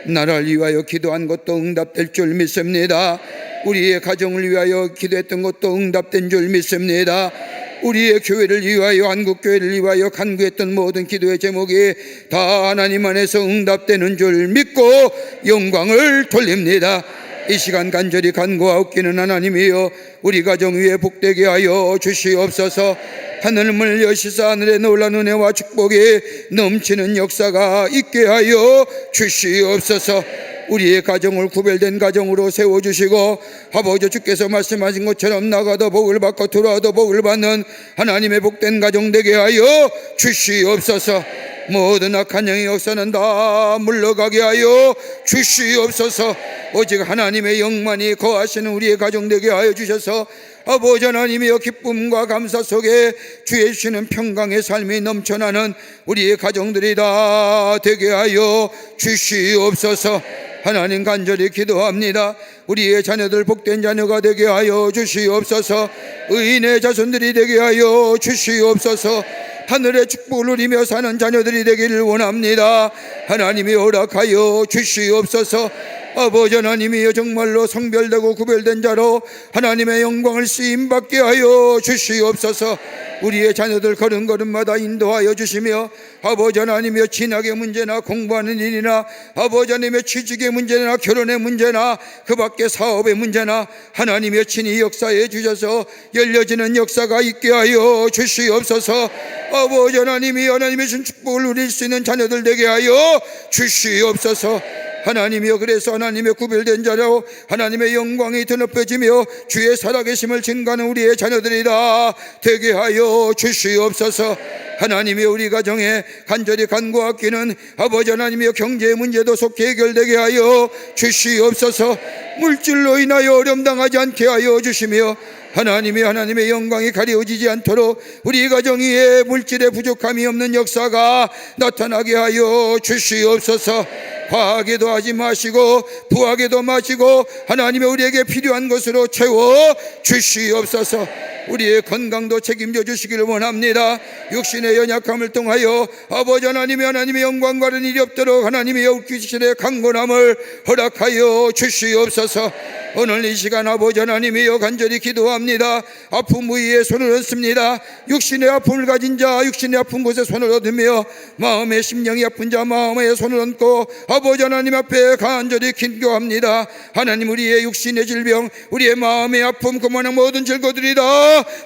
나라를 위하여 기도한 것도 응답될 줄 믿습니다. 우리의 가정을 위하여 기도했던 것도 응답된 줄 믿습니다. 우리의 교회를 위하여 한국교회를 위하여 간구했던 모든 기도의 제목이 다 하나님 안에서 응답되는 줄 믿고 영광을 돌립니다. 이 시간 간절히 간구하옵기는 하나님이여 우리 가정 위에 복되게 하여 주시옵소서. 하늘을 여시사 하늘의 놀라운 은혜와 축복이 넘치는 역사가 있게 하여 주시옵소서. 우리의 가정을 구별된 가정으로 세워주시고 아버지 주께서 말씀하신 것처럼 나가도 복을 받고 들어와도 복을 받는 하나님의 복된 가정 되게 하여 주시옵소서. 모든 악한 영의 역사는 다 물러가게 하여 주시옵소서. 오직 하나님의 영만이 거하시는 우리의 가정 되게 하여 주셔서 아버지 하나님이여 기쁨과 감사 속에 주의 주시는 평강의 삶이 넘쳐나는 우리의 가정들이 다 되게 하여 주시옵소서. 하나님 간절히 기도합니다. 우리의 자녀들 복된 자녀가 되게 하여 주시옵소서. 의인의 자손들이 되게 하여 주시옵소서. 하늘의 축복을 누리며 사는 자녀들이 되기를 원합니다. 하나님이 허락하여 주시옵소서. 아버지 하나님이여 정말로 성별되고 구별된 자로 하나님의 영광을 쓰임받게 하여 주시옵소서. 우리의 자녀들 걸음걸음마다 인도하여 주시며 아버지 하나님이여 진학의 문제나 공부하는 일이나 아버지 하나님의 취직의 문제나 결혼의 문제나 그 밖에 사업의 문제나 하나님이여 친히 역사해 주셔서 열려지는 역사가 있게 하여 주시옵소서. 아버지 하나님이여 하나님의 준 축복을 누릴 수 있는 자녀들 되게 하여 주시옵소서. 하나님이여 그래서 하나님의 구별된 자로 하나님의 영광이 드높여지며 주의 살아계심을 증거하는 우리의 자녀들이다 되게 하여 주시옵소서. 하나님이여 우리 가정에 간절히 간구하기는 아버지 하나님이여 경제의 문제도 속히 해결되게 하여 주시옵소서. 물질로 인하여 어려움 당하지 않게 하여 주시며 하나님의 영광이 가려지지 않도록 우리 가정 위에 물질의 부족함이 없는 역사가 나타나게 하여 주시옵소서. 과하게도 하지 마시고 부하게도 마시고 하나님의 우리에게 필요한 것으로 채워 주시옵소서. 우리의 건강도 책임져 주시기를 원합니다. 육신의 연약함을 통하여 아버지 하나님의 영광 가는 일이 없도록 하나님의 육신의 강건함을 허락하여 주시옵소서. 오늘 이 시간 아버지 하나님이여 간절히 기도합니다. 아픔 위에 손을 얹습니다. 육신의 아픔을 가진 자 육신의 아픈 곳에 손을 얹으며 마음의 심령이 아픈 자 마음에 손을 얹고 아버지 하나님 앞에 간절히 긴교합니다. 하나님 우리의 육신의 질병 우리의 마음의 아픔 그만한 모든 질고들이 다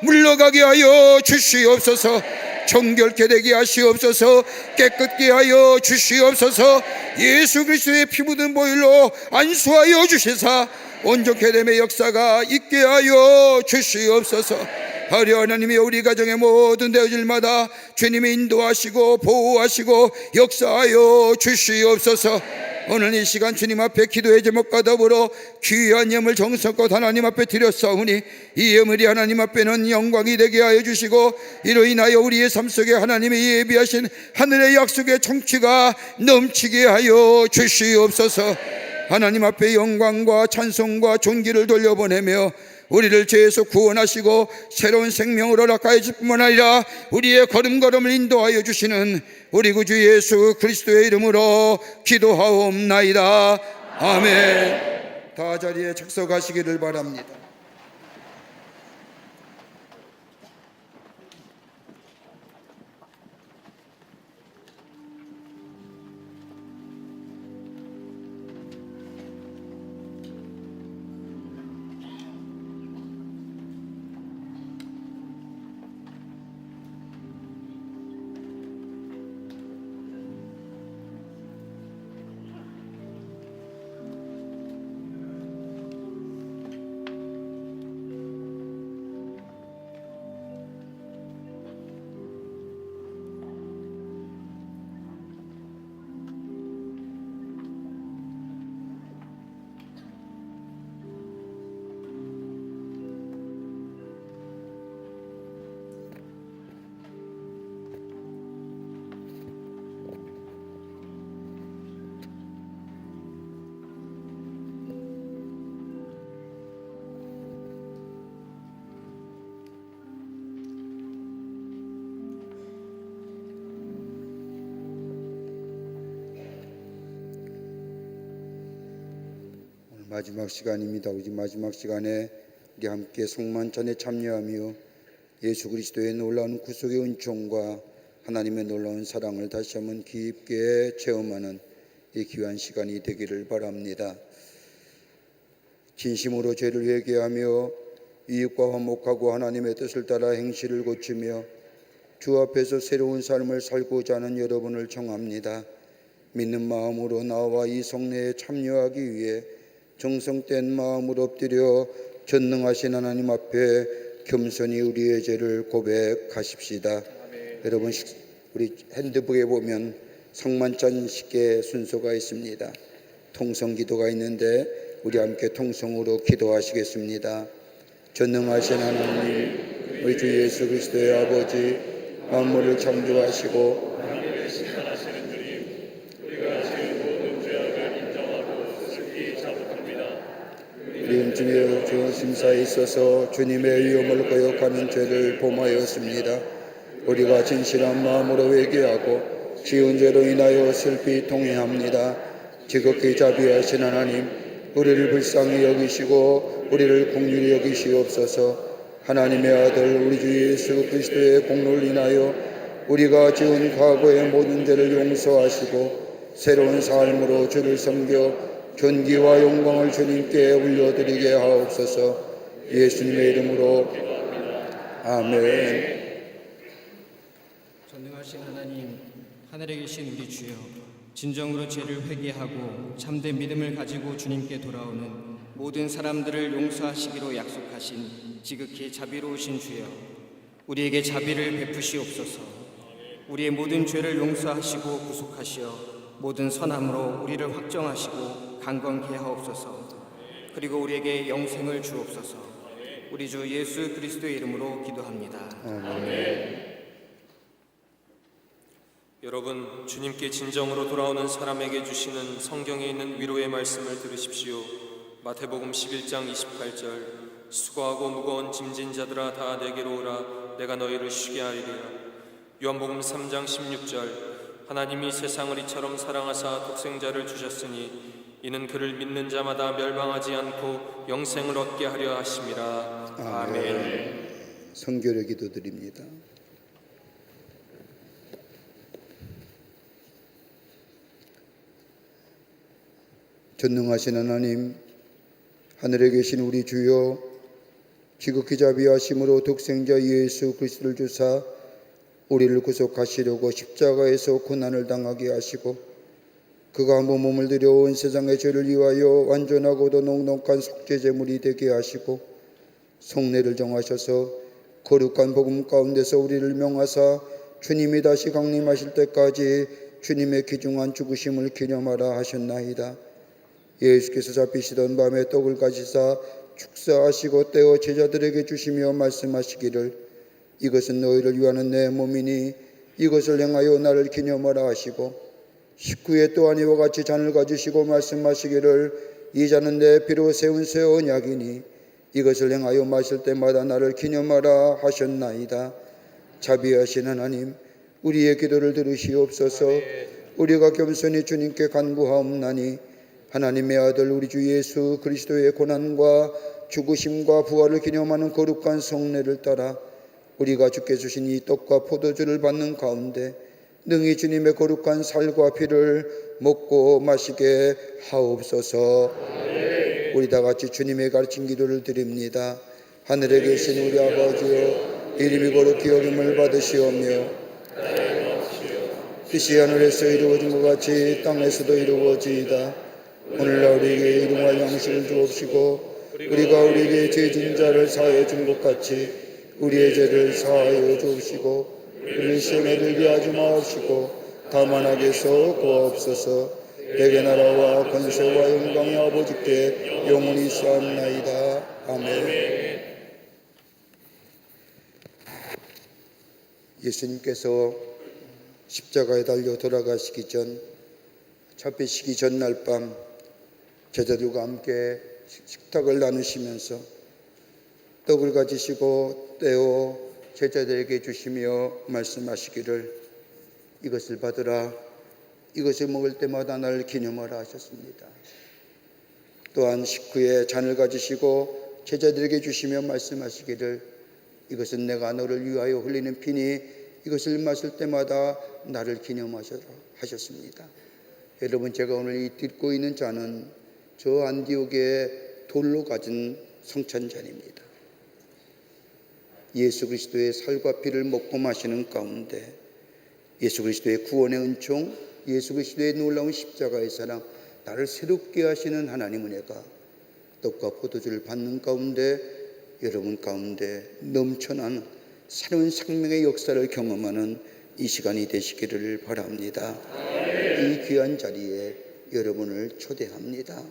물러가게 하여 주시옵소서. 정결케 되게 하시옵소서. 깨끗게 하여 주시옵소서. 예수 그리스도의 피 묻은 보혈로 안수하여 주시사 온전케 됨의 역사가 있게 하여 주시옵소서. 하려 하나님이 우리 가정의 모든 되어질마다 주님이 인도하시고 보호하시고 역사하여 주시옵소서. 오늘 이 시간 주님 앞에 기도의 제목과 더불어 귀한 예물 정성껏 하나님 앞에 드렸사오니 이 예물이 하나님 앞에는 영광이 되게 하여 주시고 이로 인하여 우리의 삶 속에 하나님이 예비하신 하늘의 약속의 청취가 넘치게 하여 주시옵소서. 하나님 앞에 영광과 찬송과 존귀를 돌려보내며 우리를 죄에서 구원하시고 새로운 생명을 허락하여 주실 뿐만 아니라 우리의 걸음걸음을 인도하여 주시는 우리 구주 예수 그리스도의 이름으로 기도하옵나이다. 아멘. 다 자리에 착석하시기를 바랍니다. 마지막 시간입니다. 우리 마지막 시간에 우리 함께 성만찬에 참여하며 예수 그리스도의 놀라운 구속의 은총과 하나님의 놀라운 사랑을 다시 한번 깊게 체험하는 이 귀한 시간이 되기를 바랍니다. 진심으로 죄를 회개하며 이웃과 화목하고 하나님의 뜻을 따라 행실을 고치며 주 앞에서 새로운 삶을 살고자 하는 여러분을 청합니다. 믿는 마음으로 나와 이 성례에 참여하기 위해 정성된 마음으로 엎드려 전능하신 하나님 앞에 겸손히 우리의 죄를 고백하십시다. 여러분, 우리 핸드북에 보면 성만찬 식의 순서가 있습니다. 통성 기도가 있는데 우리 함께 통성으로 기도하시겠습니다. 전능하신 하나님, 우리 주 예수 그리스도의 아버지, 만물을 창조하시고 우리 주의 주 심사에 있어서 주님의 위엄을 거역하는 죄를 범하였습니다. 우리가 진실한 마음으로 회개하고 지은 죄로 인하여 슬피 통회합니다. 지극히 자비하신 하나님, 우리를 불쌍히 여기시고 우리를 긍휼히 여기시옵소서. 하나님의 아들 우리 주 예수 그리스도의 공로를 인하여 우리가 지은 과거의 모든 죄를 용서하시고 새로운 삶으로 주를 섬겨 존귀와 영광을 주님께 올려드리게 하옵소서. 예수님의 이름으로 아멘. 전능하신 하나님, 하늘에 계신 우리 주여, 진정으로 죄를 회개하고 참된 믿음을 가지고 주님께 돌아오는 모든 사람들을 용서하시기로 약속하신 지극히 자비로우신 주여, 우리에게 자비를 베푸시옵소서. 우리의 모든 죄를 용서하시고 구속하시어 모든 선함으로 우리를 확정하시고 강건케 하옵소서. 그리고 우리에게 영생을 주옵소서. 우리 주 예수 그리스도의 이름으로 기도합니다. 아멘. 여러분, 주님께 진정으로 돌아오는 사람에게 주시는 성경에 있는 위로의 말씀을 들으십시오. 마태복음 11장 28절, 수고하고 무거운 짐진 자들아 다 내게로 오라, 내가 너희를 쉬게 하리라. 요한복음 3장 16절, 하나님이 세상을 이처럼 사랑하사 독생자를 주셨으니 이는 그를 믿는 자마다 멸망하지 않고 영생을 얻게 하려 하심이라. 아멘. 성결의 기도드립니다. 전능하신 하나님, 하늘에 계신 우리 주여, 지극히 자비하심으로 독생자 예수 그리스도를 주사 우리를 구속하시려고 십자가에서 고난을 당하게 하시고 그가 한번 몸을 들여 온 세상의 죄를 위하여 완전하고도 넉넉한 속죄 제물이 되게 하시고 속례를 정하셔서 거룩한 복음 가운데서 우리를 명하사 주님이 다시 강림하실 때까지 주님의 귀중한 죽으심을 기념하라 하셨나이다. 예수께서 잡히시던 밤에 떡을 가지사 축사하시고 떼어 제자들에게 주시며 말씀하시기를 이것은 너희를 위하는 내 몸이니 이것을 행하여 나를 기념하라 하시고 식후에 또한 이와 같이 잔을 가지시고 말씀하시기를 이 잔은 내 피로 세운 새 언약이니 이것을 행하여 마실 때마다 나를 기념하라 하셨나이다. 자비하신 하나님, 우리의 기도를 들으시옵소서. 우리가 겸손히 주님께 간구하옵나니 하나님의 아들 우리 주 예수 그리스도의 고난과 죽으심과 부활을 기념하는 거룩한 성례를 따라 우리가 주께 주신 이 떡과 포도주를 받는 가운데 능히 주님의 거룩한 살과 피를 먹고 마시게 하옵소서. 우리 다 같이 주님의 가르친 기도를 드립니다. 하늘에 계신 우리 아버지여, 이름이 거룩히 여김을 받으시오며 뜻이 하늘에서 이루어진 것 같이 땅에서도 이루어지이다. 오늘날 우리에게 일용할 양식을 주옵시고 우리가 우리에게 죄진 자를 사하여 준 것 같이 우리의 죄를 사하여 주옵시고 우리를 시험에 들게 하지 마옵시고 다만 악에서 구하옵소서. 내게 나라와 권세와 영광이 아버지께 영원히 시하옵나이다. 아멘. 예수님께서 십자가에 달려 돌아가시기 전 잡히시기 전날 밤 제자들과 함께 식탁을 나누시면서 떡을 가지시고 떼어 제자들에게 주시며 말씀하시기를 이것을 받으라, 이것을 먹을 때마다 나를 기념하라 하셨습니다. 또한 식후에 잔을 가지시고 제자들에게 주시며 말씀하시기를 이것은 내가 너를 위하여 흘리는 피니 이것을 마실 때마다 나를 기념하셔라 하셨습니다. 여러분, 제가 오늘 이 딛고 있는 잔은 저 안디옥의 돌로 가진 성찬잔입니다. 예수 그리스도의 살과 피를 먹고 마시는 가운데 예수 그리스도의 구원의 은총, 예수 그리스도의 놀라운 십자가의 사랑, 나를 새롭게 하시는 하나님 은혜가 떡과 포도주를 받는 가운데 여러분 가운데 넘쳐나는 새로운 생명의 역사를 경험하는 이 시간이 되시기를 바랍니다. 이 귀한 자리에 여러분을 초대합니다.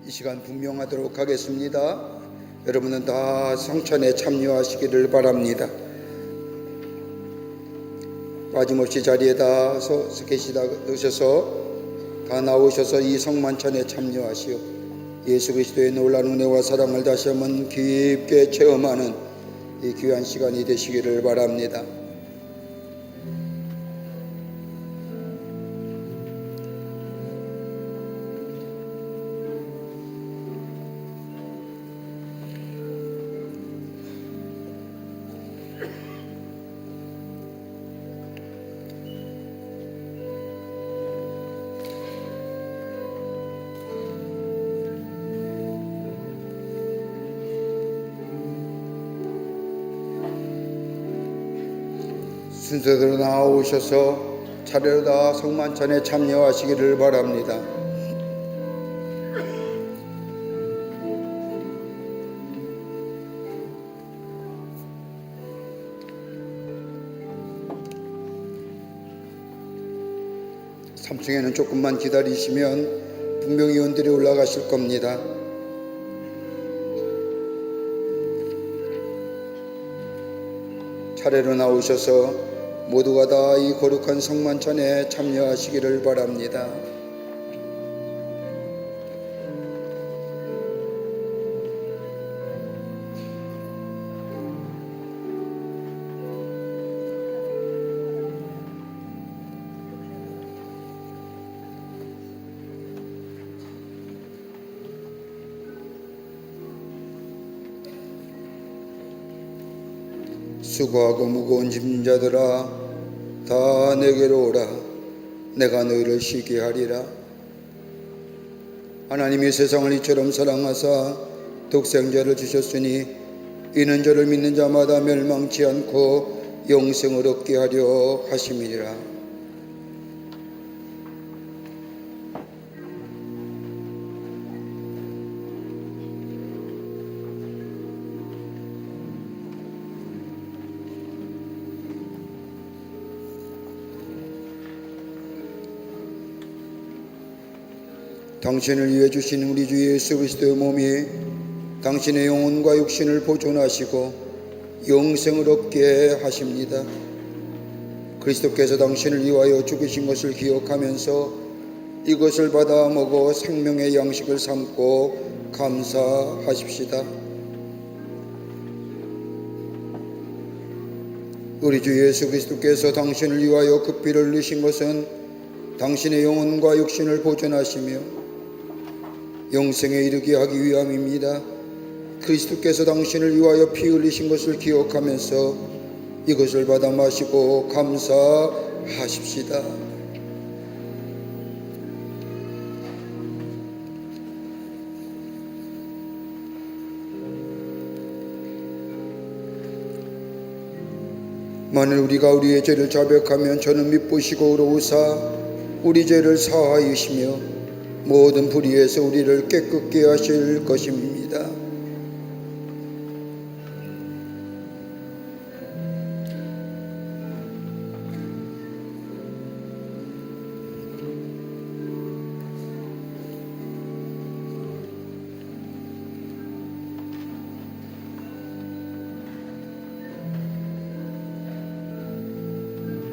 이 시간 분명하도록 하겠습니다. 여러분은 다 성찬에 참여하시기를 바랍니다. 빠짐없이 자리에 다 계셔서 다 나오셔서 이 성만찬에 참여하시오 예수 그리스도의 놀라운 은혜와 사랑을 다시 한번 깊게 체험하는 이 귀한 시간이 되시기를 바랍니다. 순서대로 나오셔서 차례로 다 성만찬에 참여하시기를 바랍니다. (3층에는) 조금만 기다리시면 분명위원들이 올라가실 겁니다. 차례로 나오셔서 모두가 다 이 거룩한 성만찬에 참여하시기를 바랍니다. 수고하고 무거운 짐진 자들아 다 내게로 오라. 내가 너희를 쉬게 하리라. 하나님이 세상을 이처럼 사랑하사 독생자를 주셨으니 이는 저를 믿는 자마다 멸망치 않고 영생을 얻게 하려 하심이니라. 당신을 위해 주신 우리 주 예수 그리스도의 몸이 당신의 영혼과 육신을 보존하시고 영생을 얻게 하십니다. 그리스도께서 당신을 위하여 죽으신 것을 기억하면서 이것을 받아 먹어 생명의 양식을 삼고 감사하십시다. 우리 주 예수 그리스도께서 당신을 위하여 그 피를 흘리신 것은 당신의 영혼과 육신을 보존하시며 영생에 이르게 하기 위함입니다. 그리스도께서 당신을 위하여 피 흘리신 것을 기억하면서 이것을 받아 마시고 감사하십시다. 만일 우리가 우리의 죄를 자백하면 저는 미쁘시고 의로우사 우리 죄를 사하이시며 모든 불의에서 우리를 깨끗게 하실 것입니다.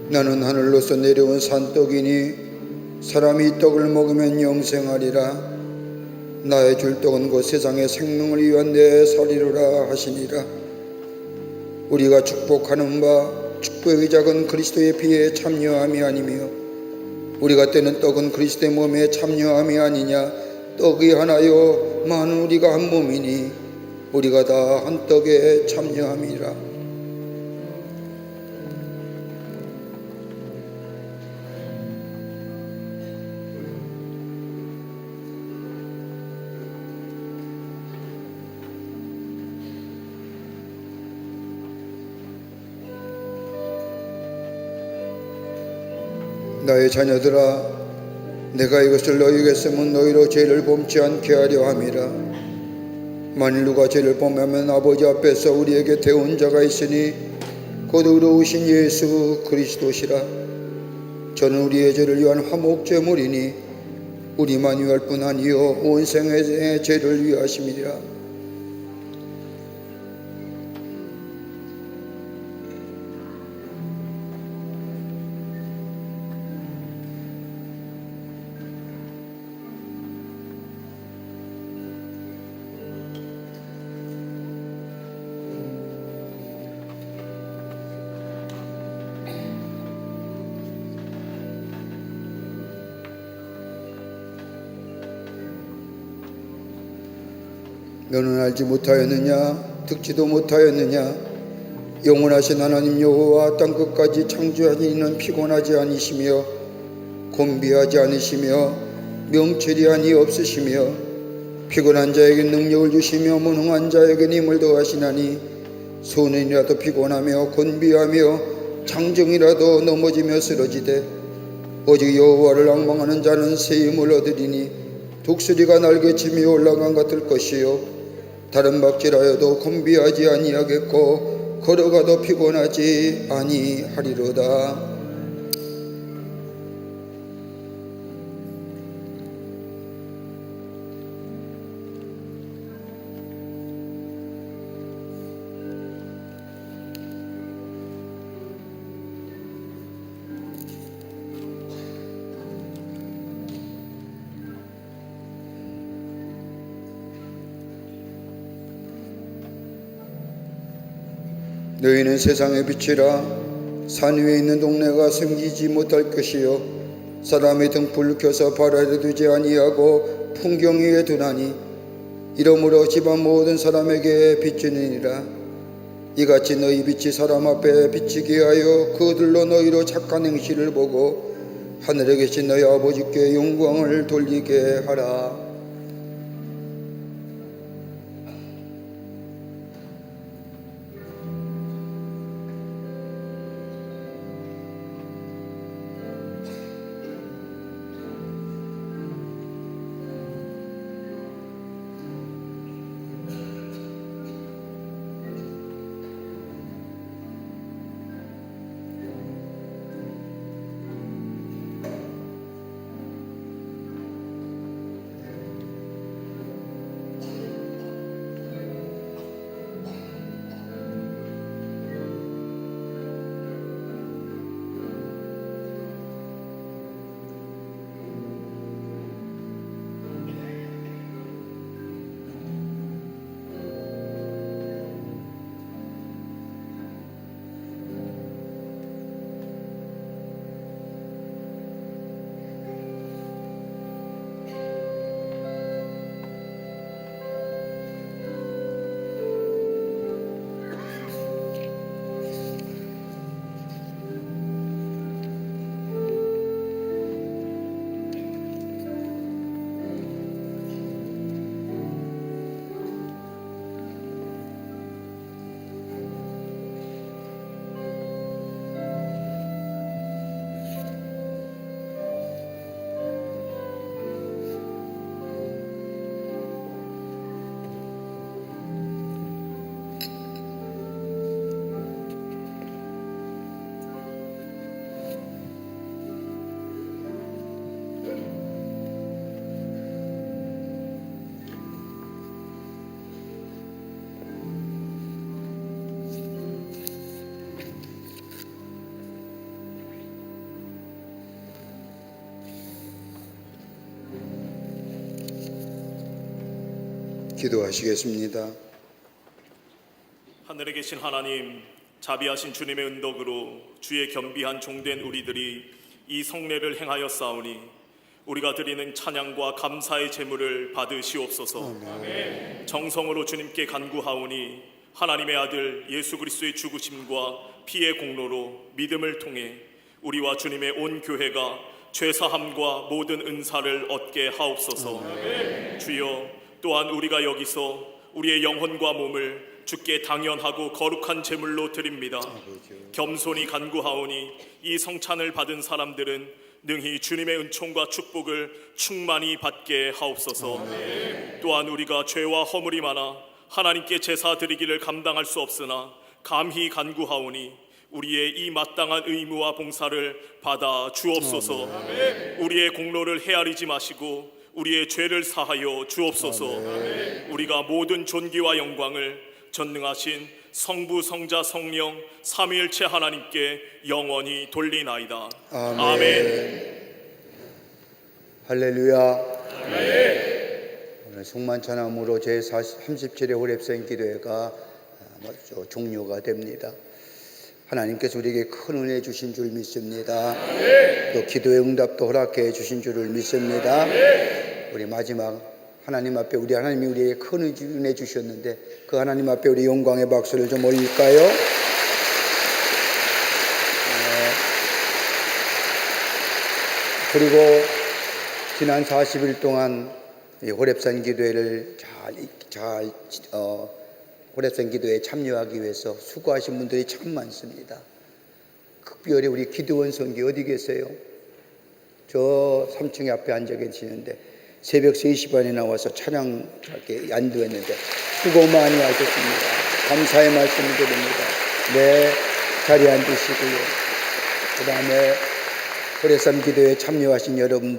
나는 하늘로서 내려온 산떡이니 사람이 이 떡을 먹으면 영생하리라. 나의 줄 떡은 곧 세상의 생명을 위한 내 살이로라 하시니라. 우리가 축복하는 바 축복의 작은 그리스도의 피에 참여함이 아니며 우리가 떼는 떡은 그리스도의 몸에 참여함이 아니냐. 떡이 하나요 많은 우리가 한 몸이니 우리가 다 한 떡에 참여함이라. 나의 자녀들아, 내가 이것을 너희에게 쓰면 너희로 죄를 범치 않게 하려 함이라. 만일 누가 죄를 범하면 아버지 앞에서 우리에게 대언자가 있으니 곧 의로우신 예수 그리스도시라. 저는 우리의 죄를 위한 화목제물이니 우리만 위할 뿐 아니요 온 생애의 죄를 위하심이라. 너는 알지 못하였느냐? 듣지도 못하였느냐? 영원하신 하나님 여호와 땅 끝까지 창조하신 이는 피곤하지 않으시며 곤비하지 않으시며 명철이 아니 없으시며 피곤한 자에게 능력을 주시며 무능한 자에게 힘을 더하시나니 소년이라도 피곤하며 곤비하며 장정이라도 넘어지며 쓰러지되 오직 여호와를 앙망하는 자는 새 힘을 얻으리니 독수리가 날개치며 올라간 같을 것이요 다른 박질하여도 곤비하지 아니하겠고 걸어가도 피곤하지 아니하리로다. 너희는 세상의 빛이라. 산 위에 있는 동네가 숨기지 못할 것이요 사람의 등불을 켜서 발 아래 두지 아니하고 풍경 위에 두나니 이러므로 집안 모든 사람에게 비추느니라. 이같이 너희 빛이 사람 앞에 비치게 하여 그들로 너희로 착한 행실을 보고 하늘에 계신 너희 아버지께 영광을 돌리게 하라. 기도하시겠습니다. 하늘에 계신 하나님, 자비하신 주님의 은덕으로 주의 겸비한 종된 우리들이 이 성례를 행하여 싸우니 우리가 드리는 찬양과 감사의 제물을 받으시옵소서. 정성으로 주님께 간구하오니 하나님의 아들 예수 그리스도의 죽으심과 피의 공로로 믿음을 통해 우리와 주님의 온 교회가 죄사함과 모든 은사를 얻게 하옵소서. 주여, 또한 우리가 여기서 우리의 영혼과 몸을 주께 당연하고 거룩한 제물로 드립니다. 겸손히 간구하오니 이 성찬을 받은 사람들은 능히 주님의 은총과 축복을 충만히 받게 하옵소서. 또한 우리가 죄와 허물이 많아 하나님께 제사 드리기를 감당할 수 없으나 감히 간구하오니 우리의 이 마땅한 의무와 봉사를 받아 주옵소서. 우리의 공로를 헤아리지 마시고 우리의 죄를 사하여 주옵소서. 우리가 모든 존귀와 영광을 전능하신 성부, 성자, 성령 삼위일체 하나님께 영원히 돌리나이다. 아멘. 할렐루야. 오늘 성만찬함으로 제37회 호렙산 기도회가 종료가 됩니다. 하나님께서 우리에게 큰 은혜 주신 줄 믿습니다. 또 기도의 응답도 허락해 주신 줄을 믿습니다. 우리 마지막 하나님 앞에 우리 하나님이 우리에게 큰 은혜 주셨는데 그 하나님 앞에 우리 영광의 박수를 좀 올릴까요? 그리고 지난 40일 동안 이 호렙산 기도회를 호렙산 기도회에 참여하기 위해서 수고하신 분들이 참 많습니다. 특별히 우리 기도원 성기 어디 계세요? 저 3층에 앞에 앉아 계시는데 새벽 3시 반에 나와서 찬양하게 안도했는데 수고 많이 하셨습니다. 감사의 말씀을 드립니다. 네, 자리에 앉으시고요. 그 다음에 호렙산 기도회에 참여하신 여러분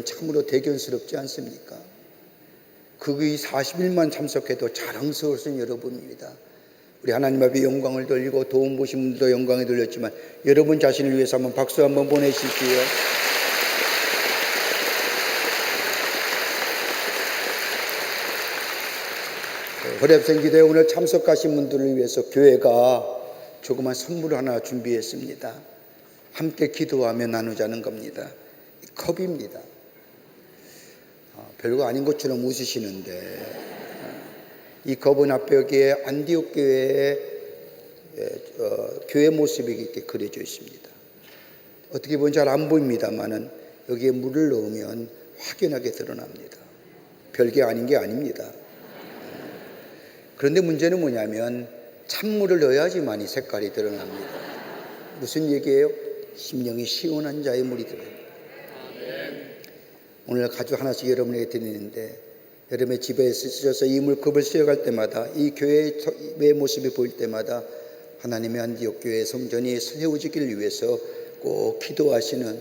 참으로 대견스럽지 않습니까? 거기 40일만 참석해도 자랑스러우신 여러분입니다. 우리 하나님 앞에 영광을 돌리고 도움 보신 분들도 영광을 돌렸지만 여러분 자신을 위해서 한번 박수 한번 보내시지요. 호렙산 기도회 오늘 참석하신 분들을 위해서 교회가 조그만 선물을 하나 준비했습니다. 함께 기도하며 나누자는 겁니다. 컵입니다. 별거 아닌 것처럼 웃으시는데 이 컵은 앞에 여기에 안디옥 교회의 교회 모습이 이렇게 그려져 있습니다. 어떻게 보면 잘 안 보입니다만은 여기에 물을 넣으면 확연하게 드러납니다. 별게 아닌 게 아닙니다. 그런데 문제는 뭐냐면 찬물을 넣어야지만 이 색깔이 드러납니다. 무슨 얘기예요? 심령이 시원한 자의 물이 들어요. 오늘 가죽 하나씩 여러분에게 드리는데 여러분의 집에 쓰셔서 이 물컵을 쓰여갈 때마다 이 교회의 모습이 보일 때마다 하나님의 안디옥 교회 성전이 세워지기를 위해서 꼭 기도하시는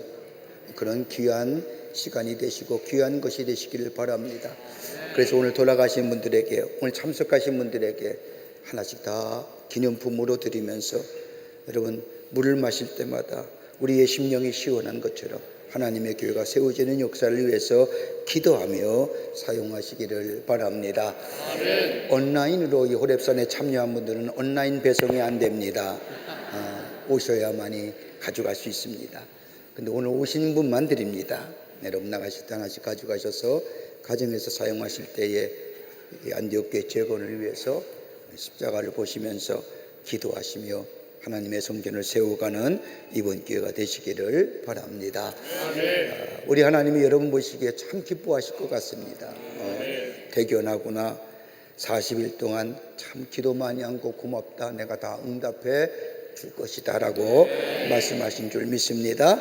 그런 귀한 시간이 되시고 귀한 것이 되시기를 바랍니다. 그래서 오늘 돌아가신 분들에게 오늘 참석하신 분들에게 하나씩 다 기념품으로 드리면서 여러분 물을 마실 때마다 우리의 심령이 시원한 것처럼 하나님의 교회가 세워지는 역사를 위해서 기도하며 사용하시기를 바랍니다. 아멘. 온라인으로 이 호렙산에 참여한 분들은 온라인 배송이 안 됩니다. 오셔야만이 가져갈 수 있습니다. 근데 오늘 오시는 분만 드립니다. 여러분 나가실 때 하나씩 가져가셔서 가정에서 사용하실 때에 안디옥 교회 재건을 위해서 십자가를 보시면서 기도하시며 하나님의 성전을 세워가는 이번 기회가 되시기를 바랍니다. 우리 하나님이 여러분 보시기에 참 기뻐하실 것 같습니다. 대견하구나. 40일 동안 참 기도 많이 한 거 고맙다. 내가 다 응답해 줄 것이다 라고 말씀하신 줄 믿습니다.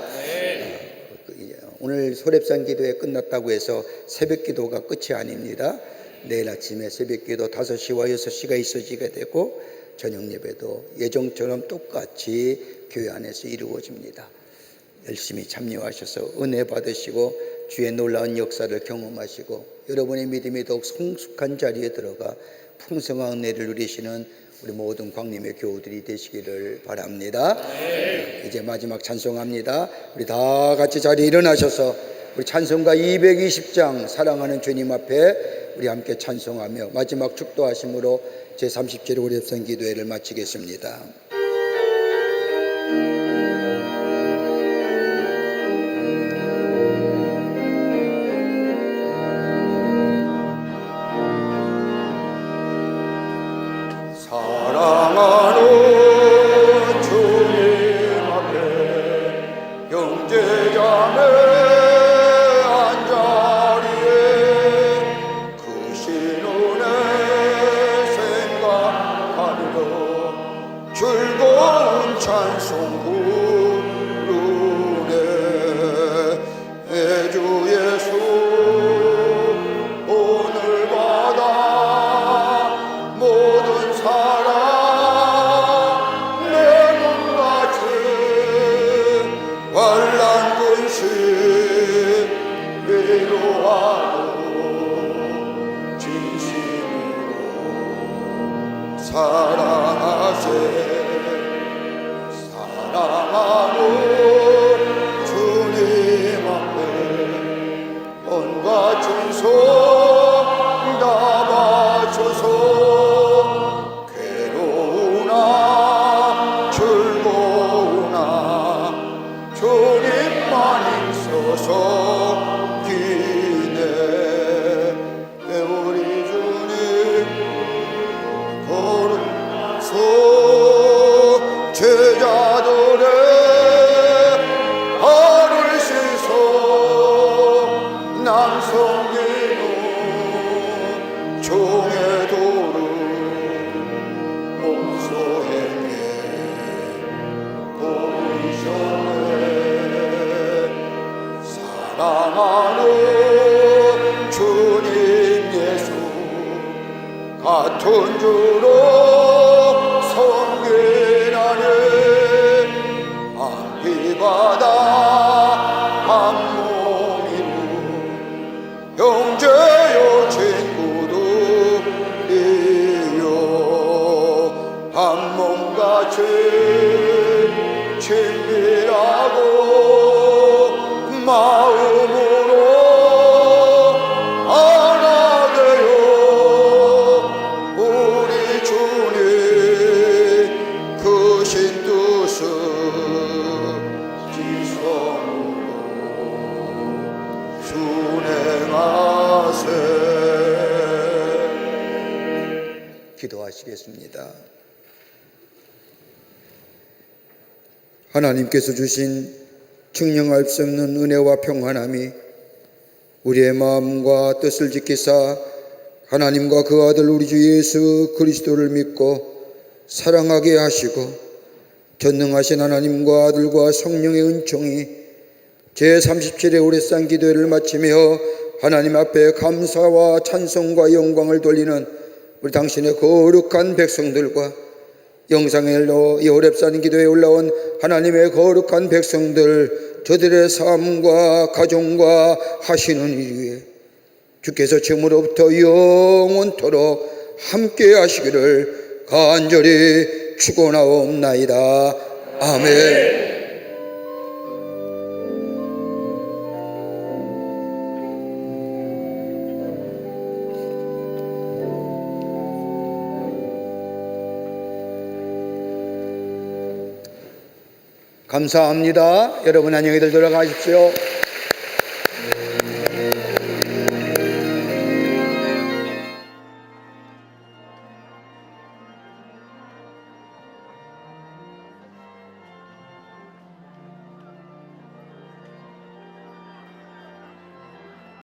오늘 호렙산 기도회 끝났다고 해서 새벽 기도가 끝이 아닙니다. 내일 아침에 새벽 기도 5시와 6시가 있어지게 되고 저녁 예배도 예정처럼 똑같이 교회 안에서 이루어집니다. 열심히 참여하셔서 은혜 받으시고 주의 놀라운 역사를 경험하시고 여러분의 믿음이 더욱 성숙한 자리에 들어가 풍성한 은혜를 누리시는 우리 모든 광림의 교우들이 되시기를 바랍니다. 이제 마지막 찬송합니다. 우리 다 같이 자리에 일어나셔서 우리 찬송가 220장 사랑하는 주님 앞에 우리 함께 찬송하며 마지막 축도하심으로 제37회 호렙산 기도회를 마치겠습니다. 사랑하는 주님 앞에 형제자매 한자리에 그 신은혜 생각하며 즐거운 찬송 부르네. 주 예수 오늘마다 모든 사랑 내 몸같이 환난 근심 위로하고 진심으로 사랑하세. 사랑하는 주님 앞에 온갖 충성 다 바쳐서 괴로우나 즐거우나 주님만 있어서 기네. 우리 주님 거룩소 제자들의 발을 씻어 남성기는 종의 도를 목소에게 보이셨네. 사랑하는 주님 예수 같은 주로 섬기나니 아비바다 한 몸이고 형제요 친구들이요 한 몸같이 친밀하고 마음으로 하나 되어 우리 주님 크신 뜻을 지성으로 순행하세. 기도하시겠습니다. 하나님께서 주신 측량할 수 없는 은혜와 평안함이 우리의 마음과 뜻을 지키사 하나님과 그 아들 우리 주 예수 그리스도를 믿고 사랑하게 하시고 전능하신 하나님과 아들과 성령의 은총이 제37회 오랫산 기도회를 마치며 하나님 앞에 감사와 찬송과 영광을 돌리는 우리 당신의 거룩한 백성들과 영상일로 이 오렙산 기도에 올라온 하나님의 거룩한 백성들 저들의 삶과 가정과 하시는 일 위에 주께서 지금으로부터 영원토록 함께 하시기를 간절히 축원하옵나이다. 아멘. 감사합니다. 여러분 안녕히들 돌아가십시오.